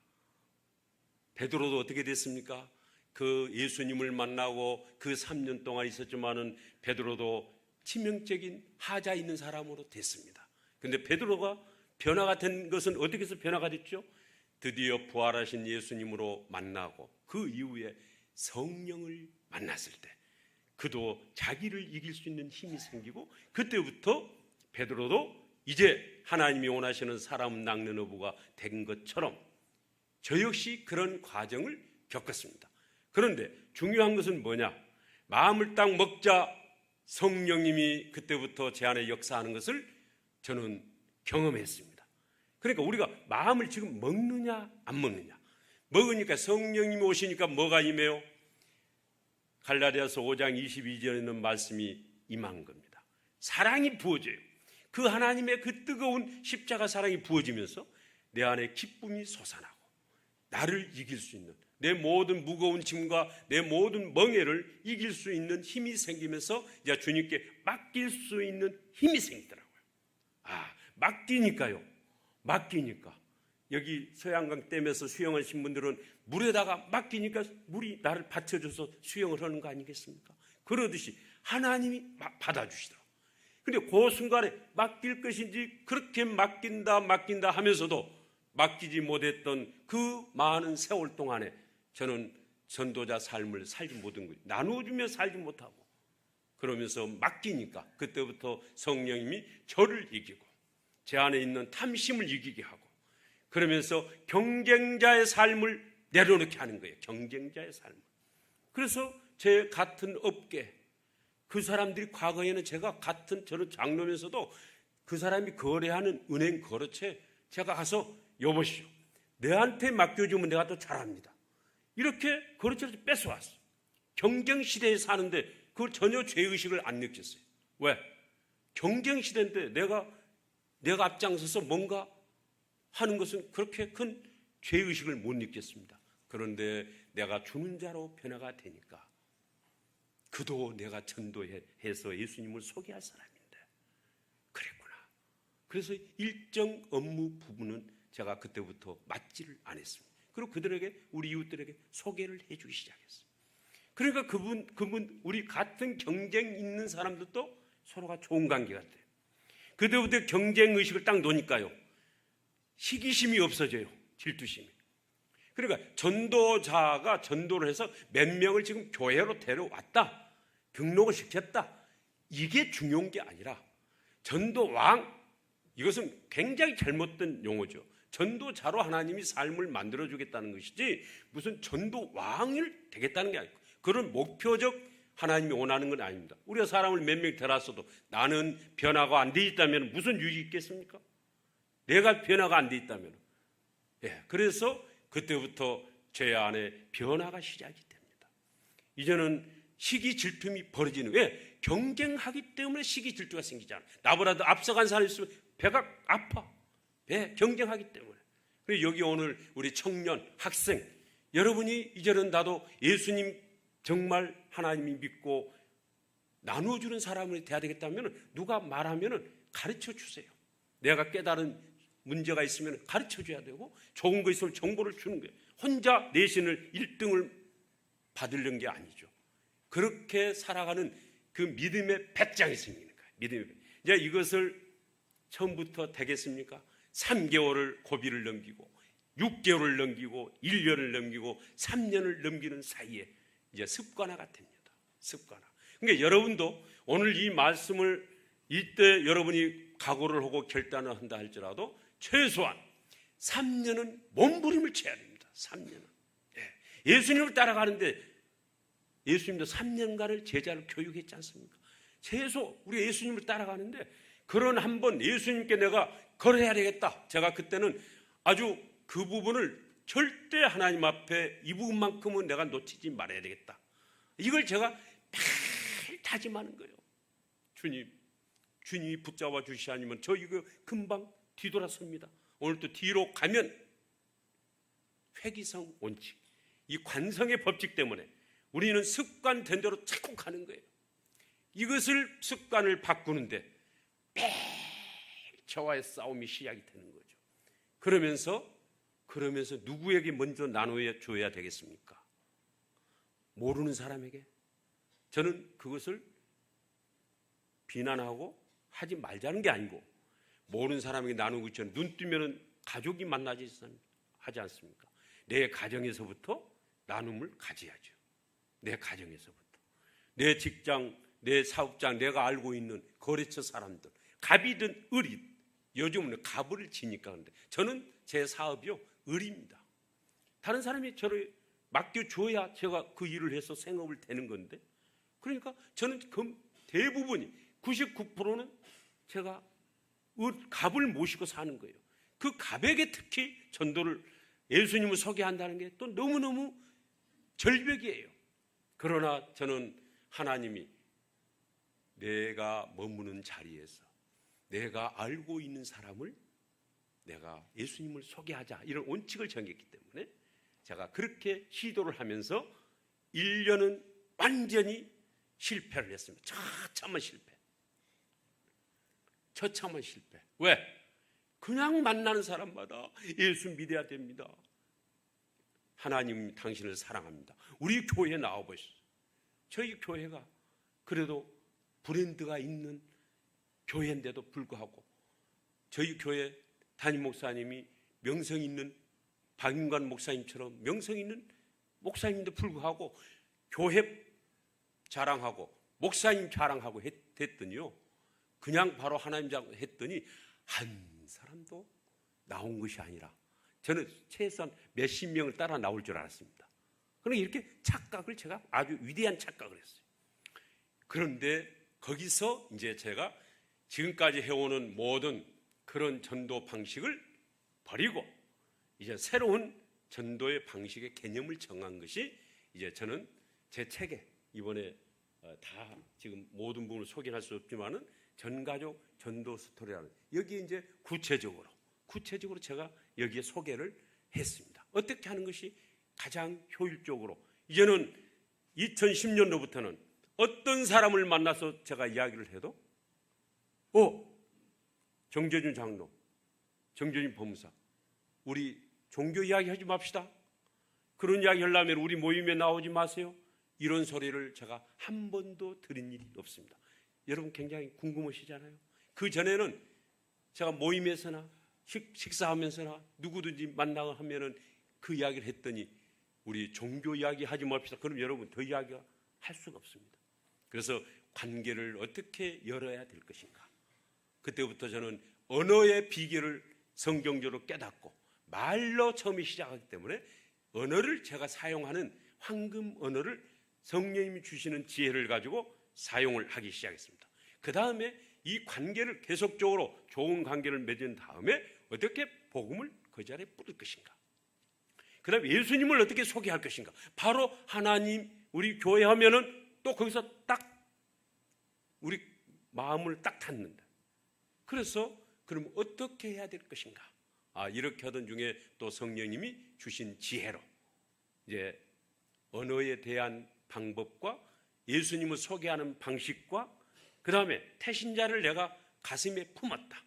베드로도 어떻게 됐습니까? 그 예수님을 만나고 그 3년 동안 있었지만은 베드로도 치명적인 하자 있는 사람으로 됐습니다. 그런데 베드로가 변화가 된 것은 어떻게 해서 변화가 됐죠? 드디어 부활하신 예수님으로 만나고 그 이후에 성령을 만났을 때 그도 자기를 이길 수 있는 힘이 생기고 그때부터 베드로도 이제 하나님이 원하시는 사람 낚는 어부가 된 것처럼 저 역시 그런 과정을 겪었습니다. 그런데 중요한 것은 뭐냐? 마음을 딱 먹자 성령님이 그때부터 제 안에 역사하는 것을 저는 경험했습니다. 그러니까 우리가 마음을 지금 먹느냐 안 먹느냐, 먹으니까 성령님이 오시니까 뭐가 임해요? 갈라디아서 5장 22절에 있는 말씀이 임한 겁니다. 사랑이 부어져요. 그 하나님의 그 뜨거운 십자가 사랑이 부어지면서 내 안에 기쁨이 솟아나고 나를 이길 수 있는, 내 모든 무거운 짐과 내 모든 멍에를 이길 수 있는 힘이 생기면서 이제 주님께 맡길 수 있는 힘이 생기더라고요. 맡기니까요. 맡기니까. 여기 소양강 댐에서 수영하신 분들은 물에다가 맡기니까 물이 나를 받쳐줘서 수영을 하는 거 아니겠습니까? 그러듯이 하나님이 받아주시더라고요. 근데 그 순간에 맡길 것인지 그렇게 맡긴다 하면서도 맡기지 못했던 그 많은 세월 동안에 저는 전도자 삶을 살지 못한 거예요. 나누어주며 살지 못하고, 그러면서 맡기니까 그때부터 성령님이 저를 이기고 제 안에 있는 탐심을 이기게 하고, 그러면서 경쟁자의 삶을 내려놓게 하는 거예요. 경쟁자의 삶을. 그래서 제 같은 업계, 그 사람들이 과거에는 제가 같은 저는 장로면서도 그 사람이 거래하는 은행 거래처에 제가 가서 여보시오, 내한테 맡겨주면 내가 더 잘합니다. 이렇게 거래처를 뺏어왔어요. 경쟁시대에 사는데 그걸 전혀 죄의식을 안 느꼈어요. 왜? 경쟁시대인데 내가 앞장서서 뭔가 하는 것은 그렇게 큰 죄의식을 못 느꼈습니다. 그런데 내가 주는 자로 변화가 되니까 그도 내가 전도해서 예수님을 소개할 사람인데 그랬구나. 그래서 일정 업무 부분은 제가 그때부터 맡지를 않았습니다. 그리고 그들에게, 우리 이웃들에게 소개를 해주기 시작했어요. 그러니까 그분 우리 같은 경쟁 있는 사람들도 서로가 좋은 관계가 돼요. 그때부터 경쟁의식을 딱 놓으니까요, 시기심이 없어져요. 질투심이. 그러니까 전도자가 전도를 해서 몇 명을 지금 교회로 데려왔다, 등록을 시켰다, 이게 중요한 게 아니라 전도왕, 이것은 굉장히 잘못된 용어죠. 전도자로 하나님이 삶을 만들어주겠다는 것이지 무슨 전도왕을 되겠다는 게 아니고, 그런 목표적 하나님이 원하는 건 아닙니다. 우리가 사람을 몇 명 데려왔어도 나는 변화가 안 돼 있다면 무슨 유익이 있겠습니까? 내가 변화가 안 돼 있다면. 그래서 그때부터 제 안에 변화가 시작이 됩니다. 이제는 시기 질투이 벌어지는, 왜? 경쟁하기 때문에 시기 질투가 생기잖아. 나보다도 앞서간 사람이 있으면 배가 아파. 경쟁하기 때문에. 그래서 여기 오늘 우리 청년, 학생, 여러분이 이제는 나도 예수님 정말 하나님이 믿고 나누어주는 사람을 돼야 되겠다면 누가 말하면 가르쳐 주세요. 내가 깨달은 문제가 있으면 가르쳐 줘야 되고, 좋은 거 있으면 정보를 주는 거예요. 혼자 내신을 1등을 받으려는 게 아니죠. 그렇게 살아가는 그 믿음의 배짱이 생기는 거예요. 믿음의 배짱. 이제 이것을 처음부터 되겠습니까? 3개월을 고비를 넘기고 6개월을 넘기고 1년을 넘기고 3년을 넘기는 사이에 이제 습관화가 됩니다. 습관화. 그러니까 여러분도 오늘 이 말씀을 이때 여러분이 각오를 하고 결단을 한다 할지라도 최소한 3년은 몸부림을 쳐야 됩니다. 3년은. 예수님을 따라가는데 예수님도 3년간을 제자를 교육했지 않습니까? 최소 우리 예수님을 따라가는데 그런 한번 예수님께 내가 거래해야 되겠다. 제가 그때는 아주 그 부분을 절대 하나님 앞에 이 부분만큼은 내가 놓치지 말아야 되겠다. 이걸 제가 매일 다짐하는 거예요. 주님이 붙잡아 주시 아니면 저 이거 금방 뒤돌아섭니다. 오늘 또 뒤로 가면 회귀성 원칙, 이 관성의 법칙 때문에 우리는 습관된 대로 자꾸 가는 거예요. 이것을 습관을 바꾸는데 매일 저와의 싸움이 시작이 되는 거죠. 그러면서 누구에게 먼저 나눠줘야 되겠습니까? 모르는 사람에게. 저는 그것을 비난하고 하지 말자는 게 아니고, 모르는 사람에게 나누고 있잖아요. 눈 뜨면 가족이 만나지 하지 않습니까? 내 가정에서부터 나눔을 가져야죠. 내 가정에서부터. 내 직장, 내 사업장, 내가 알고 있는 거래처 사람들, 갑이든 을이든 요즘은 갑을 지니까. 그런데 저는 제 사업이요, 을입니다. 다른 사람이 저를 맡겨줘야 제가 그 일을 해서 생업을 되는 건데, 그러니까 저는 대부분이 99%는 제가 갑을 모시고 사는 거예요. 그 갑에게 특히 전도를, 예수님을 소개한다는 게 또 너무너무 절벽이에요. 그러나 저는 하나님이 내가 머무는 자리에서 내가 알고 있는 사람을 내가 예수님을 소개하자, 이런 원칙을 정했기 때문에 제가 그렇게 시도를 하면서 1년은 완전히 실패를 했습니다. 처참한 실패. 왜? 그냥 만나는 사람마다 예수 믿어야 됩니다. 하나님 당신을 사랑합니다. 우리 교회에 나와보시죠. 저희 교회가 그래도 브랜드가 있는 교회인데도 불구하고 저희 교회 담임 목사님이 명성 있는 박인관 목사님처럼 명성 있는 목사님인데 불구하고 교회 자랑하고 목사님 자랑하고 했더니요, 그냥 바로 하나님 자랑 했더니 한 사람도 나온 것이 아니라 저는 최소한 몇십 명을 따라 나올 줄 알았습니다. 그러니까 이렇게 착각을, 제가 아주 위대한 착각을 했어요. 그런데 거기서 이제 제가 지금까지 해오는 모든 그런 전도 방식을 버리고 이제 새로운 전도의 방식의 개념을 정한 것이, 이제 저는 제 책에 이번에 다 지금 모든 부분을 소개할 수 없지만은 전가족 전도 스토리라는, 여기에 이제 구체적으로 제가 여기에 소개를 했습니다. 어떻게 하는 것이 가장 효율적으로, 이제는 2010년도부터는 어떤 사람을 만나서 제가 이야기를 해도 정재준 장로, 정재준 법무사, 우리 종교 이야기 하지 맙시다. 그런 이야기 하려면 우리 모임에 나오지 마세요. 이런 소리를 제가 한 번도 들은 일이 없습니다. 여러분 굉장히 궁금하시잖아요. 그 전에는 제가 모임에서나 식사하면서나 누구든지 만나고 하면은 그 이야기를 했더니 우리 종교 이야기 하지 맙시다. 그럼 여러분 더 이야기 할 수가 없습니다. 그래서 관계를 어떻게 열어야 될 것인가. 그때부터 저는 언어의 비결을 성경적으로 깨닫고 말로 처음에 시작하기 때문에 언어를 제가 사용하는 황금 언어를 성령님이 주시는 지혜를 가지고 사용을 하기 시작했습니다. 그 다음에 이 관계를 계속적으로 좋은 관계를 맺은 다음에 어떻게 복음을 그 자리에 뿌릴 것인가. 그 다음에 예수님을 어떻게 소개할 것인가. 바로 하나님, 우리 교회 하면은 또 거기서 딱 우리 마음을 딱 닿는다. 그래서 그럼 어떻게 해야 될 것인가. 이렇게 하던 중에 또 성령님이 주신 지혜로 이제 언어에 대한 방법과 예수님을 소개하는 방식과 그 다음에 태신자를 내가 가슴에 품었다.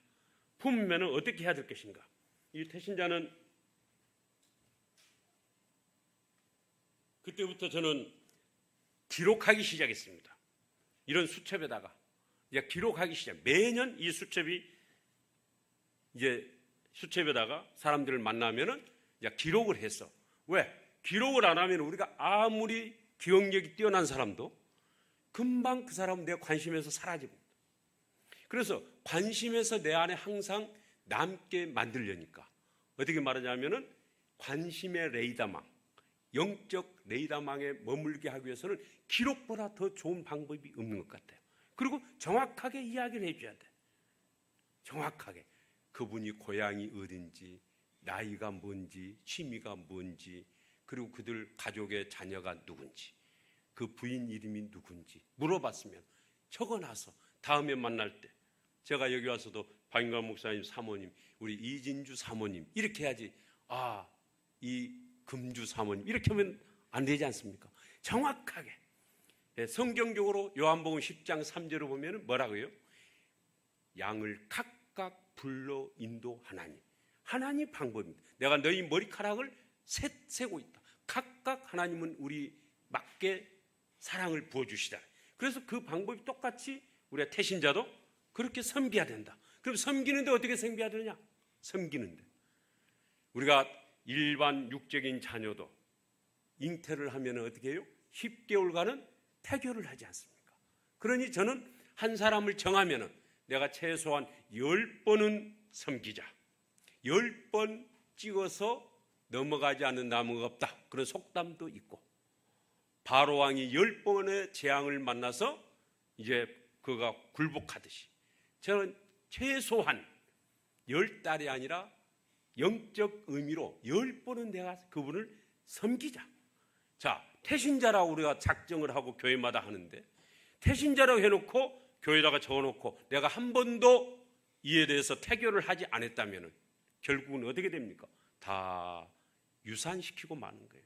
품으면 어떻게 해야 될 것인가. 이 태신자는 그때부터 저는 기록하기 시작했습니다. 이런 수첩에다가 이제 기록하기 시작. 매년 이 수첩이 이제 수첩에다가 사람들을 만나면은 이제 기록을 했어. 왜? 기록을 안 하면 우리가 아무리 기억력이 뛰어난 사람도 금방 그 사람은 내 관심에서 사라집니다. 그래서 관심에서 내 안에 항상 남게 만들려니까 어떻게 말하냐면은 관심의 레이더망, 영적 레이더망에 머물게 하기 위해서는 기록보다 더 좋은 방법이 없는 것 같아요. 그리고 정확하게 이야기를 해줘야 돼. 정확하게 그분이 고향이 어딘지, 나이가 뭔지, 취미가 뭔지, 그리고 그들 가족의 자녀가 누군지, 그 부인 이름이 누군지 물어봤으면 적어놔서 다음에 만날 때 제가 여기 와서도 박인관 목사님 사모님, 우리 이진주 사모님 이렇게 해야지. 이 금주 사모님 이렇게 하면 안 되지 않습니까? 정확하게. 성경적으로 요한복음 10장 3절을 보면 뭐라고요? 양을 각각 불러 인도하나니. 하나님 방법입니다. 내가 너희 머리카락을 세고 있다. 각각 하나님은 우리 맞게 사랑을 부어주시다. 그래서 그 방법이 똑같이 우리가 태신자도 그렇게 섬겨야 된다. 그럼 섬기는데 어떻게 섬겨야 되느냐? 섬기는데 우리가 일반 육적인 자녀도 잉태를 하면 어떻게 해요? 10개월간은 태교를 하지 않습니까? 그러니 저는 한 사람을 정하면 내가 최소한 10번은 섬기자. 10번 찍어서 넘어가지 않는 나무가 없다. 그런 속담도 있고, 바로 왕이 10번의 재앙을 만나서 이제 그가 굴복하듯이 저는 최소한 10달이 아니라 영적 의미로 10번은 내가 그분을 섬기자. 자, 태신자라고 우리가 작정을 하고 교회마다 하는데, 태신자라고 해놓고 교회에다가 적어놓고 내가 한 번도 이에 대해서 태교를 하지 않았다면 결국은 어떻게 됩니까? 다 유산시키고 마는 거예요.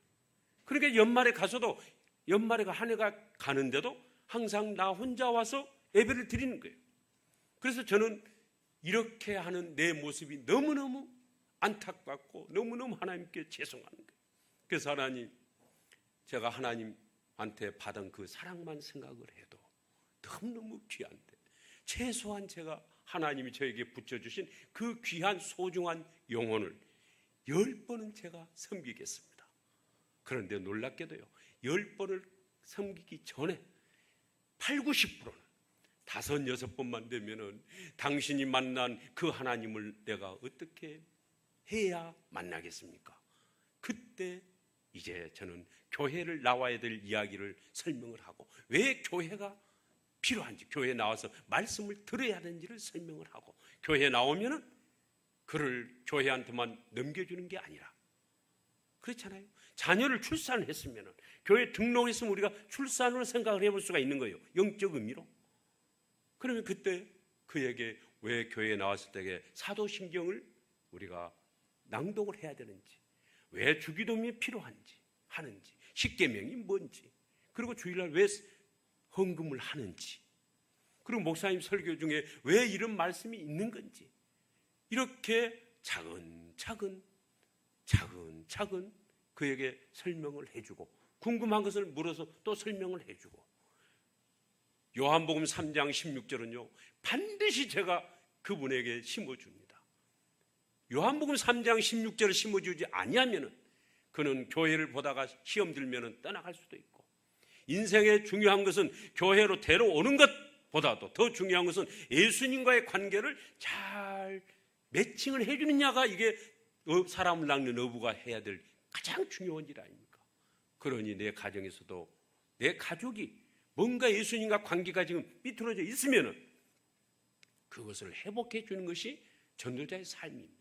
그러니까 연말에 가서도, 연말에 한 해가 가는데도 항상 나 혼자 와서 예배를 드리는 거예요. 그래서 저는 이렇게 하는 내 모습이 너무너무 안타깝고 너무너무 하나님께 죄송한 거예요. 그래서 하나님, 제가 하나님한테 받은 그 사랑만 생각을 해도 너무너무 귀한데, 최소한 제가 하나님이 저에게 붙여주신 그 귀한 소중한 영혼을 10번은 제가 섬기겠습니다. 그런데 놀랍게도요, 10번을 섬기기 전에 8, 90%는 5, 6번만 되면은 당신이 만난 그 하나님을 내가 어떻게 해야 만나겠습니까? 그때 이제 저는 교회를 나와야 될 이야기를 설명을 하고, 왜 교회가 필요한지, 교회에 나와서 말씀을 들어야 하는지를 설명을 하고, 교회에 나오면은 그를 교회한테만 넘겨주는 게 아니라, 그렇잖아요. 자녀를 출산을 했으면은, 교회 등록했으면 우리가 출산으로 생각을 해볼 수가 있는 거예요. 영적 의미로. 그러면 그때 그에게 왜 교회에 나왔을 때 사도신경을 우리가 낭독을 해야 되는지, 왜 주기도문이 필요한지 하는지, 십계명이 뭔지, 그리고 주일날 왜 헌금을 하는지, 그리고 목사님 설교 중에 왜 이런 말씀이 있는 건지, 이렇게 차근차근 그에게 설명을 해주고, 궁금한 것을 물어서 또 설명을 해주고, 요한복음 3장 16절은요 반드시 제가 그분에게 심어줍니다. 요한복음 3장 16절을 심어주지 아니하면은 그는 교회를 보다가 시험 들면은 떠나갈 수도 있고, 인생의 중요한 것은 교회로 데려오는 것보다도 더 중요한 것은 예수님과의 관계를 잘 매칭을 해주느냐가, 이게 사람을 낚는 어부가 해야 될 가장 중요한 일 아닙니까? 그러니 내 가정에서도 내 가족이 뭔가 예수님과 관계가 지금 삐뚤어져 있으면은 그것을 회복해 주는 것이 전도자의 삶입니다.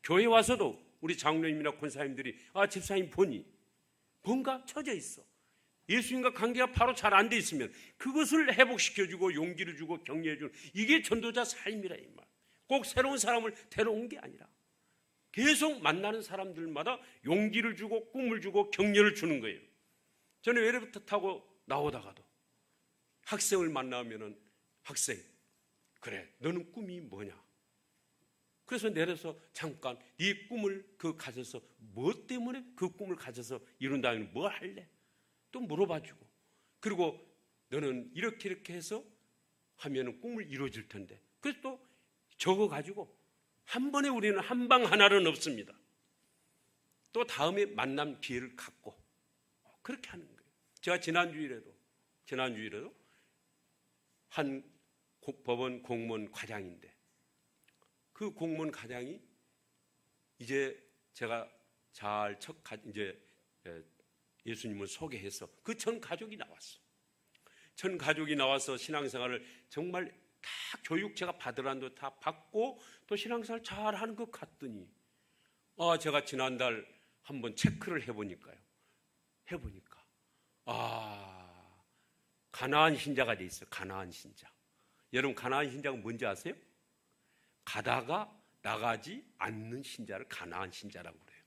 교회 와서도 우리 장로님이나 권사님들이 집사님 보니 뭔가 처져 있어, 예수님과 관계가 바로 잘 안 돼 있으면 그것을 회복시켜주고 용기를 주고 격려해주는, 이게 전도자 삶이라 이 말. 꼭 새로운 사람을 데려온 게 아니라 계속 만나는 사람들마다 용기를 주고 꿈을 주고 격려를 주는 거예요. 저는 엘리베이터 타고 나오다가도 학생을 만나면은, 학생, 그래 너는 꿈이 뭐냐? 그래서 내려서 잠깐 네 꿈을 가져서 뭐 때문에 그 꿈을 가져서 이룬다면 뭐 할래? 또 물어봐주고, 그리고 너는 이렇게 해서 하면은 꿈을 이루어질 텐데, 그래서 또 적어가지고 한 번에 우리는 한 방 하나는 없습니다. 또 다음에 만남 기회를 갖고 그렇게 하는 거예요. 제가 지난주일에도 한 법원 공무원 과장인데, 그 공무원 과장이 이제 제가 잘 이제 예수님을 소개해서 그 전 가족이 나왔어. 전 가족이 나와서 신앙생활을 정말 다 교육 제가 받으라는 거 다 받고 또 신앙생활 잘 하는 것 같더니, 제가 지난달 한번 체크를 해보니까 가나안 신자가 돼 있어요. 가나안 신자. 여러분, 가나안 신자가 뭔지 아세요? 가다가 나가지 않는 신자를 가나안 신자라고 그래요.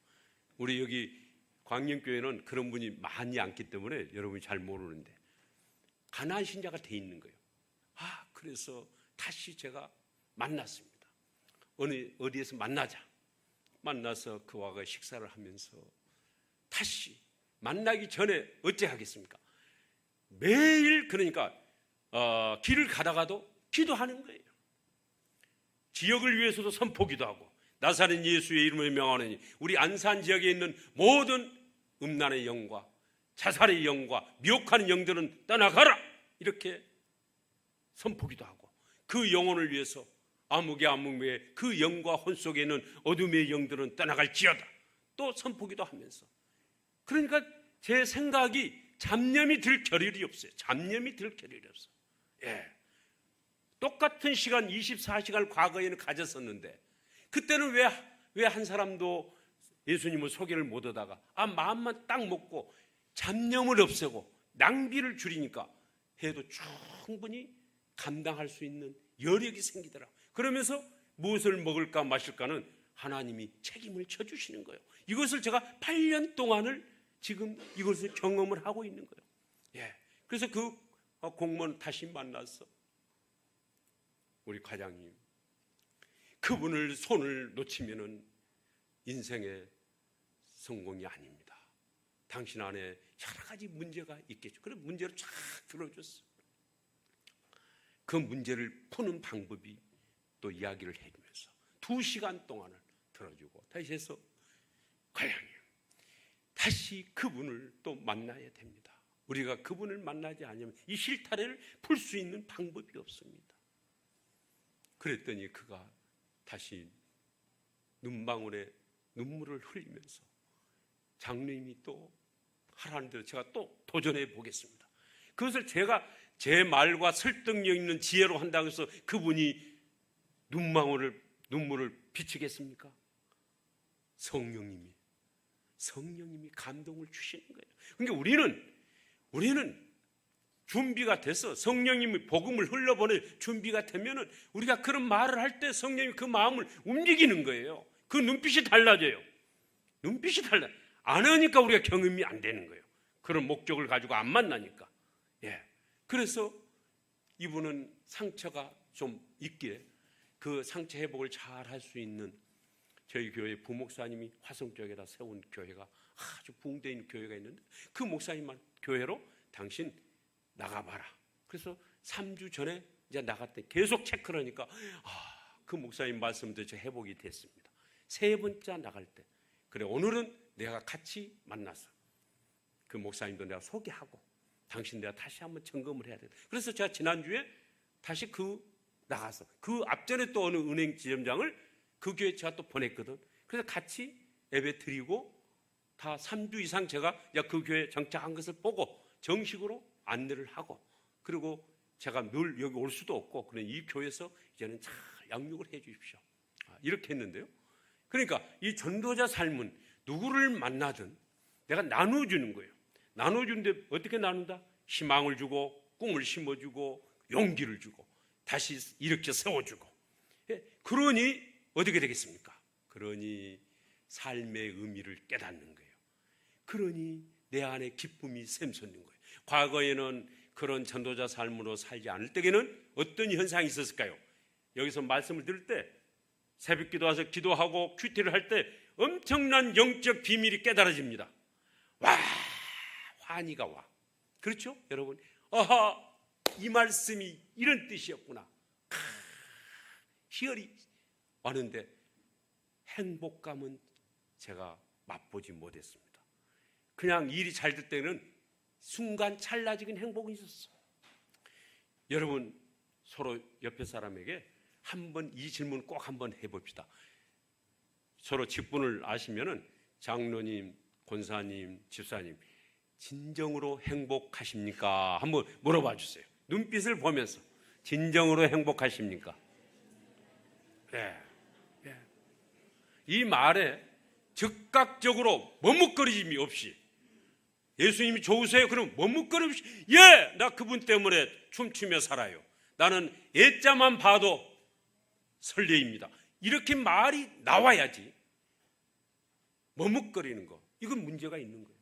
우리 여기 광명교회는 그런 분이 많이 않기 때문에 여러분이 잘 모르는데, 가나안 신자가 돼 있는 거예요. 그래서 다시 제가 만났습니다. 어디에서 만나서 그와 식사를 하면서 다시 만나기 전에 어째 하겠습니까? 매일 그러니까 길을 가다가도 기도하는 거예요. 지역을 위해서도 선포기도 하고, 나사렛 예수의 이름을 명하노니 우리 안산 지역에 있는 모든 음란의 영과 자살의 영과 미혹하는 영들은 떠나가라, 이렇게 선포기도 하고, 그 영혼을 위해서 아무개 그 영과 혼 속에 있는 어둠의 영들은 떠나갈지어다. 또 선포기도 하면서. 그러니까 제 생각이 잡념이 들 겨를이 없어요. 잡념이 들 겨를이 없어요. 예. 똑같은 시간 24시간을 과거에는 가졌었는데 그때는 왜 한 사람도 예수님을 소개를 못 하다가 마음만 딱 먹고 잡념을 없애고 낭비를 줄이니까 해도 충분히 감당할 수 있는 여력이 생기더라. 그러면서 무엇을 먹을까 마실까는 하나님이 책임을 져주시는 거예요. 이것을 제가 8년 동안을 지금 이것을 경험을 하고 있는 거예요. 예. 그래서 그 공무원 다시 만나서 우리 과장님, 그분을 손을 놓치면은 인생의 성공이 아닙니다. 당신 안에 여러 가지 문제가 있겠죠. 그래서 문제를 쫙 들어줬어요. 그 문제를 푸는 방법이 또 이야기를 해주면서 2시간 동안을 들어주고 다시 해서 과장님, 다시 그분을 또 만나야 됩니다. 우리가 그분을 만나지 않으면 이 실타래를 풀 수 있는 방법이 없습니다. 그랬더니 그가 다시 눈방울에 눈물을 흘리면서 장로님이 또 하라는 대로 제가 또 도전해 보겠습니다. 그것을 제가 제 말과 설득력 있는 지혜로 한다고 해서 그분이 눈물을 비치겠습니까? 성령님이 감동을 주시는 거예요. 그러니까 우리는 준비가 돼서 성령님이 복음을 흘러보낼 준비가 되면은 우리가 그런 말을 할 때 성령님이 그 마음을 움직이는 거예요. 그 눈빛이 달라져요. 눈빛이 달라. 안 하니까 우리가 경험이 안 되는 거예요. 그런 목적을 가지고 안 만나니까. 예. 그래서 이분은 상처가 좀 있기에 그 상처 회복을 잘 할 수 있는 저희 교회 부목사님이 화성 쪽에다 세운 교회가 아주 부흥되어 있는 교회가 있는데 그 목사님만 교회로 당신 나가봐라. 그래서 3주 전에 이제 나갔대. 계속 체크를 하니까 그 목사님 말씀대로 회복이 됐습니다. 3번째 나갈 때 그래 오늘은 내가 같이 만나서 그 목사님도 내가 소개하고 당신 내가 다시 한번 점검을 해야 돼. 그래서 제가 지난주에 다시 나가서 그 앞전에 또 어느 은행 지점장을 그 교회에 제가 또 보냈거든. 그래서 같이 예배 드리고 다 3주 이상 제가 그 교회에 정착한 것을 보고 정식으로 안내를 하고 그리고 제가 늘 여기 올 수도 없고 그런 이 교회에서 이제는 잘 양육을 해 주십시오. 이렇게 했는데요. 그러니까 이 전도자 삶은 누구를 만나든 내가 나눠주는 거예요. 나눠주는데 어떻게 나눈다? 희망을 주고 꿈을 심어주고 용기를 주고 다시 일으켜 세워주고. 그러니 어떻게 되겠습니까? 그러니 삶의 의미를 깨닫는 거예요. 그러니 내 안에 기쁨이 샘솟는 거예요. 과거에는 그런 전도자 삶으로 살지 않을 때에는 어떤 현상이 있었을까요? 여기서 말씀을 들을 때 새벽기도 와서 기도하고 큐티를 할 때 엄청난 영적 비밀이 깨달아집니다. 와, 환희가 와. 그렇죠? 여러분, 이 말씀이 이런 뜻이었구나. 희열이 왔는데 행복감은 제가 맛보지 못했습니다. 그냥 일이 잘 될 때는 순간 찰나적인 행복이 있었어. 여러분, 서로 옆에 사람에게 한번 이 질문 꼭 한번 해봅시다. 서로 직분을 아시면은 장로님, 권사님, 집사님 진정으로 행복하십니까? 한번 물어봐 주세요. 눈빛을 보면서 진정으로 행복하십니까? 네. 이 말에 즉각적으로 머뭇거림이 없이 예수님이 좋으세요? 그럼 머뭇거림 없이 나 그분 때문에 춤추며 살아요. 나는 애자만 봐도 설레입니다. 이렇게 말이 나와야지. 머뭇거리는 거 이건 문제가 있는 거예요.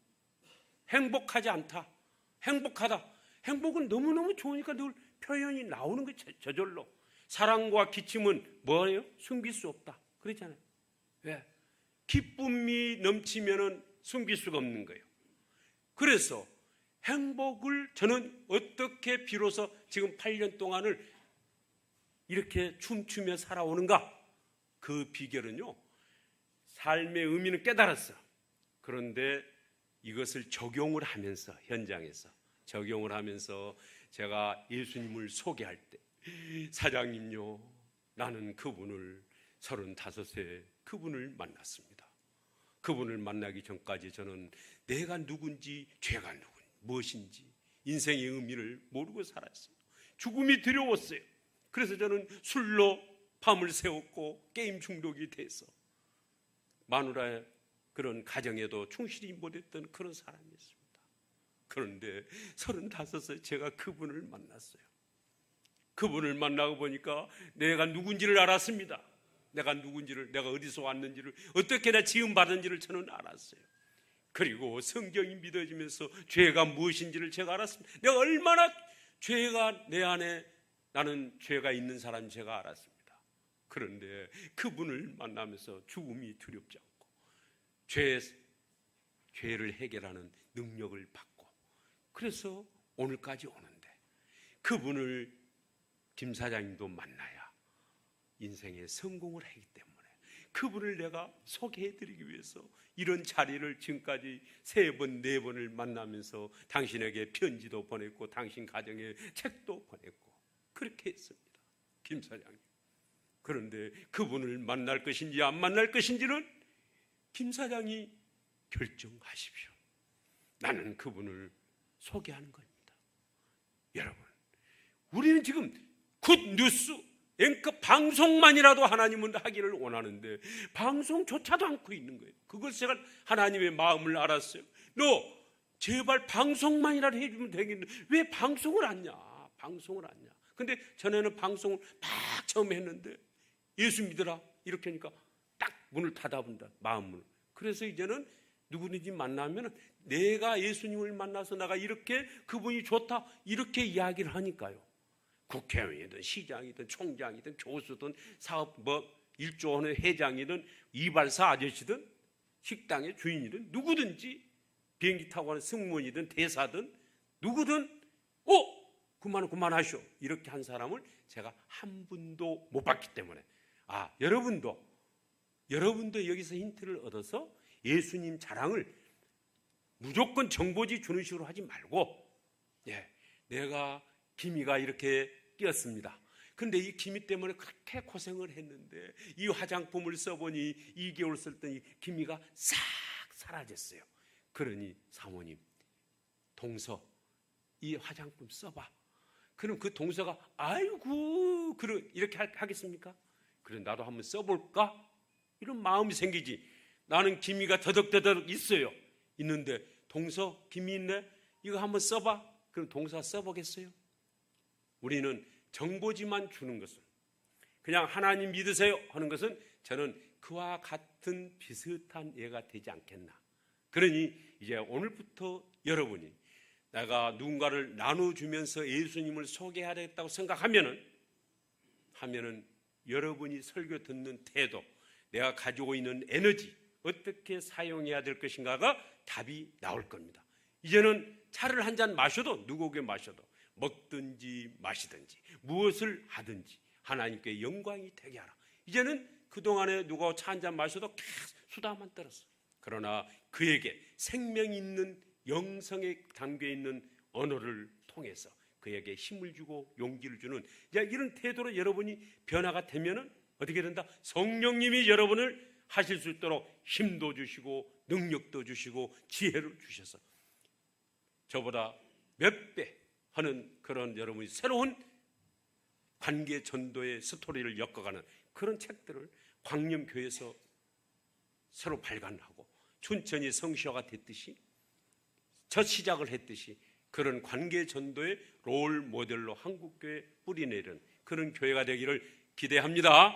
행복하지 않다. 행복하다. 행복은 너무너무 좋으니까 늘 표현이 나오는 거예요. 저절로. 사랑과 기침은 뭐예요? 숨길 수 없다. 그랬잖아요. 왜? 기쁨이 넘치면은 숨길 수가 없는 거예요. 그래서 행복을 저는 어떻게 비로소 지금 8년 동안을 이렇게 춤추며 살아오는가? 그 비결은요, 삶의 의미는 깨달았어요. 그런데 이것을 적용을 하면서 현장에서 적용을 하면서 제가 예수님을 소개할 때 사장님요, 나는 그분을 35세 그분을 만났습니다. 그분을 만나기 전까지 저는 내가 누군지, 죄가 누군지, 무엇인지 인생의 의미를 모르고 살았어요. 죽음이 두려웠어요. 그래서 저는 술로 밤을 새웠고 게임 중독이 돼서 마누라의 그런 가정에도 충실히 못했던 그런 사람이었습니다. 그런데 35세 제가 그분을 만났어요. 그분을 만나고 보니까 내가 누군지를 알았습니다. 내가 누군지를, 내가 어디서 왔는지를, 어떻게 나 지음받은지를 저는 알았어요. 그리고 성경이 믿어지면서 죄가 무엇인지를 제가 알았습니다. 내가 얼마나 죄가 내 안에, 나는 죄가 있는 사람인 제가 알았습니다. 그런데 그분을 만나면서 죽음이 두렵지 않고 죄를 해결하는 능력을 받고, 그래서 오늘까지 오는데, 그분을 김 사장님도 만나야 인생에 성공을 하기 때문에 그분을 내가 소개해드리기 위해서 이런 자리를 지금까지 3번, 4번을 만나면서 당신에게 편지도 보냈고 당신 가정에 책도 보냈고 그렇게 했습니다. 김 사장님. 그런데 그분을 만날 것인지 안 만날 것인지는 김 사장이 결정하십시오. 나는 그분을 소개하는 겁니다. 여러분, 우리는 지금 굿뉴스, 앵커 방송만이라도 하나님은 하기를 원하는데 방송조차도 않고 있는 거예요. 그걸 제가 하나님의 마음을 알았어요. 너 제발 방송만이라도 해주면 되겠는데 왜 방송을 안 냐? 방송을 안 냐? 근데 전에는 방송을 막 처음 했는데 예수 믿으라 이렇게 하니까 딱 문을 닫아본다, 마음문을. 그래서 이제는 누구든지 만나면 내가 예수님을 만나서 내가 이렇게 그분이 좋다 이렇게 이야기를 하니까요. 국회의원이든 시장이든 총장이든 교수든 사업 뭐 1조 원의 회장이든 이발사 아저씨든 식당의 주인이든 누구든지 비행기 타고 가는 승무원이든 대사든 누구든 그만하시오 이렇게 한 사람을 제가 한 분도 못 봤기 때문에 여러분도 여기서 힌트를 얻어서 예수님 자랑을 무조건 정보지 주는 식으로 하지 말고, 내가 기미가 이렇게 끼었습니다. 근데 이 기미 때문에 그렇게 고생을 했는데 이 화장품을 써보니 2개월 썼더니 기미가 싹 사라졌어요. 그러니 사모님, 동서 이 화장품 써봐. 그럼 그 동서가 아이고 이렇게 하겠습니까? 그래 나도 한번 써볼까? 이런 마음이 생기지. 나는 기미가 더덕더덕 있는데 동서 기미 있네? 이거 한번 써봐. 그럼 동서 써보겠어요? 우리는 정보지만 주는 것은, 그냥 하나님 믿으세요 하는 것은 저는 그와 같은 비슷한 예가 되지 않겠나. 그러니 이제 오늘부터 여러분이 내가 누군가를 나눠주면서 예수님을 소개하겠다고 생각하면은 여러분이 설교 듣는 태도, 내가 가지고 있는 에너지 어떻게 사용해야 될 것인가가 답이 나올 겁니다. 이제는 차를 한 잔 마셔도, 누구에게 마셔도, 먹든지 마시든지 무엇을 하든지 하나님께 영광이 되게 하라. 이제는 그동안에 누가 차 한 잔 마셔도 계속 수다만 떨었어. 그러나 그에게 생명 있는 영성에 담겨있는 언어를 통해서 그에게 힘을 주고 용기를 주는 이런 태도로 여러분이 변화가 되면은 어떻게 된다? 성령님이 여러분을 하실 수 있도록 힘도 주시고 능력도 주시고 지혜를 주셔서 저보다 몇 배 하는 그런 여러분이 새로운 관계 전도의 스토리를 엮어가는 그런 책들을 광염교회에서 새로 발간하고 춘천이 성시화가 됐듯이 첫 시작을 했듯이 그런 관계 전도의 롤 모델로 한국교회에 뿌리내리는 그런 교회가 되기를 기대합니다.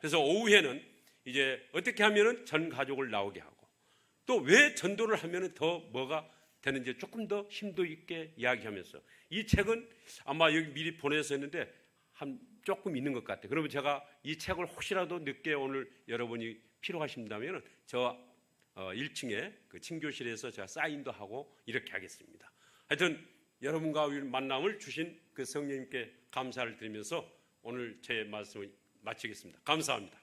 그래서 오후에는 이제 어떻게 하면은 전 가족을 나오게 하고 또 왜 전도를 하면은 더 뭐가 되는지 조금 더 심도 있게 이야기하면서, 이 책은 아마 여기 미리 보내서 했는데 한 조금 있는 것 같아요. 그러면 제가 이 책을 혹시라도 늦게 오늘 여러분이 필요하신다면 저 1층에 그 친교실에서 제가 사인도 하고 이렇게 하겠습니다. 하여튼 여러분과 만남을 주신 그 성령님께 감사를 드리면서 오늘 제 말씀을 마치겠습니다. 감사합니다.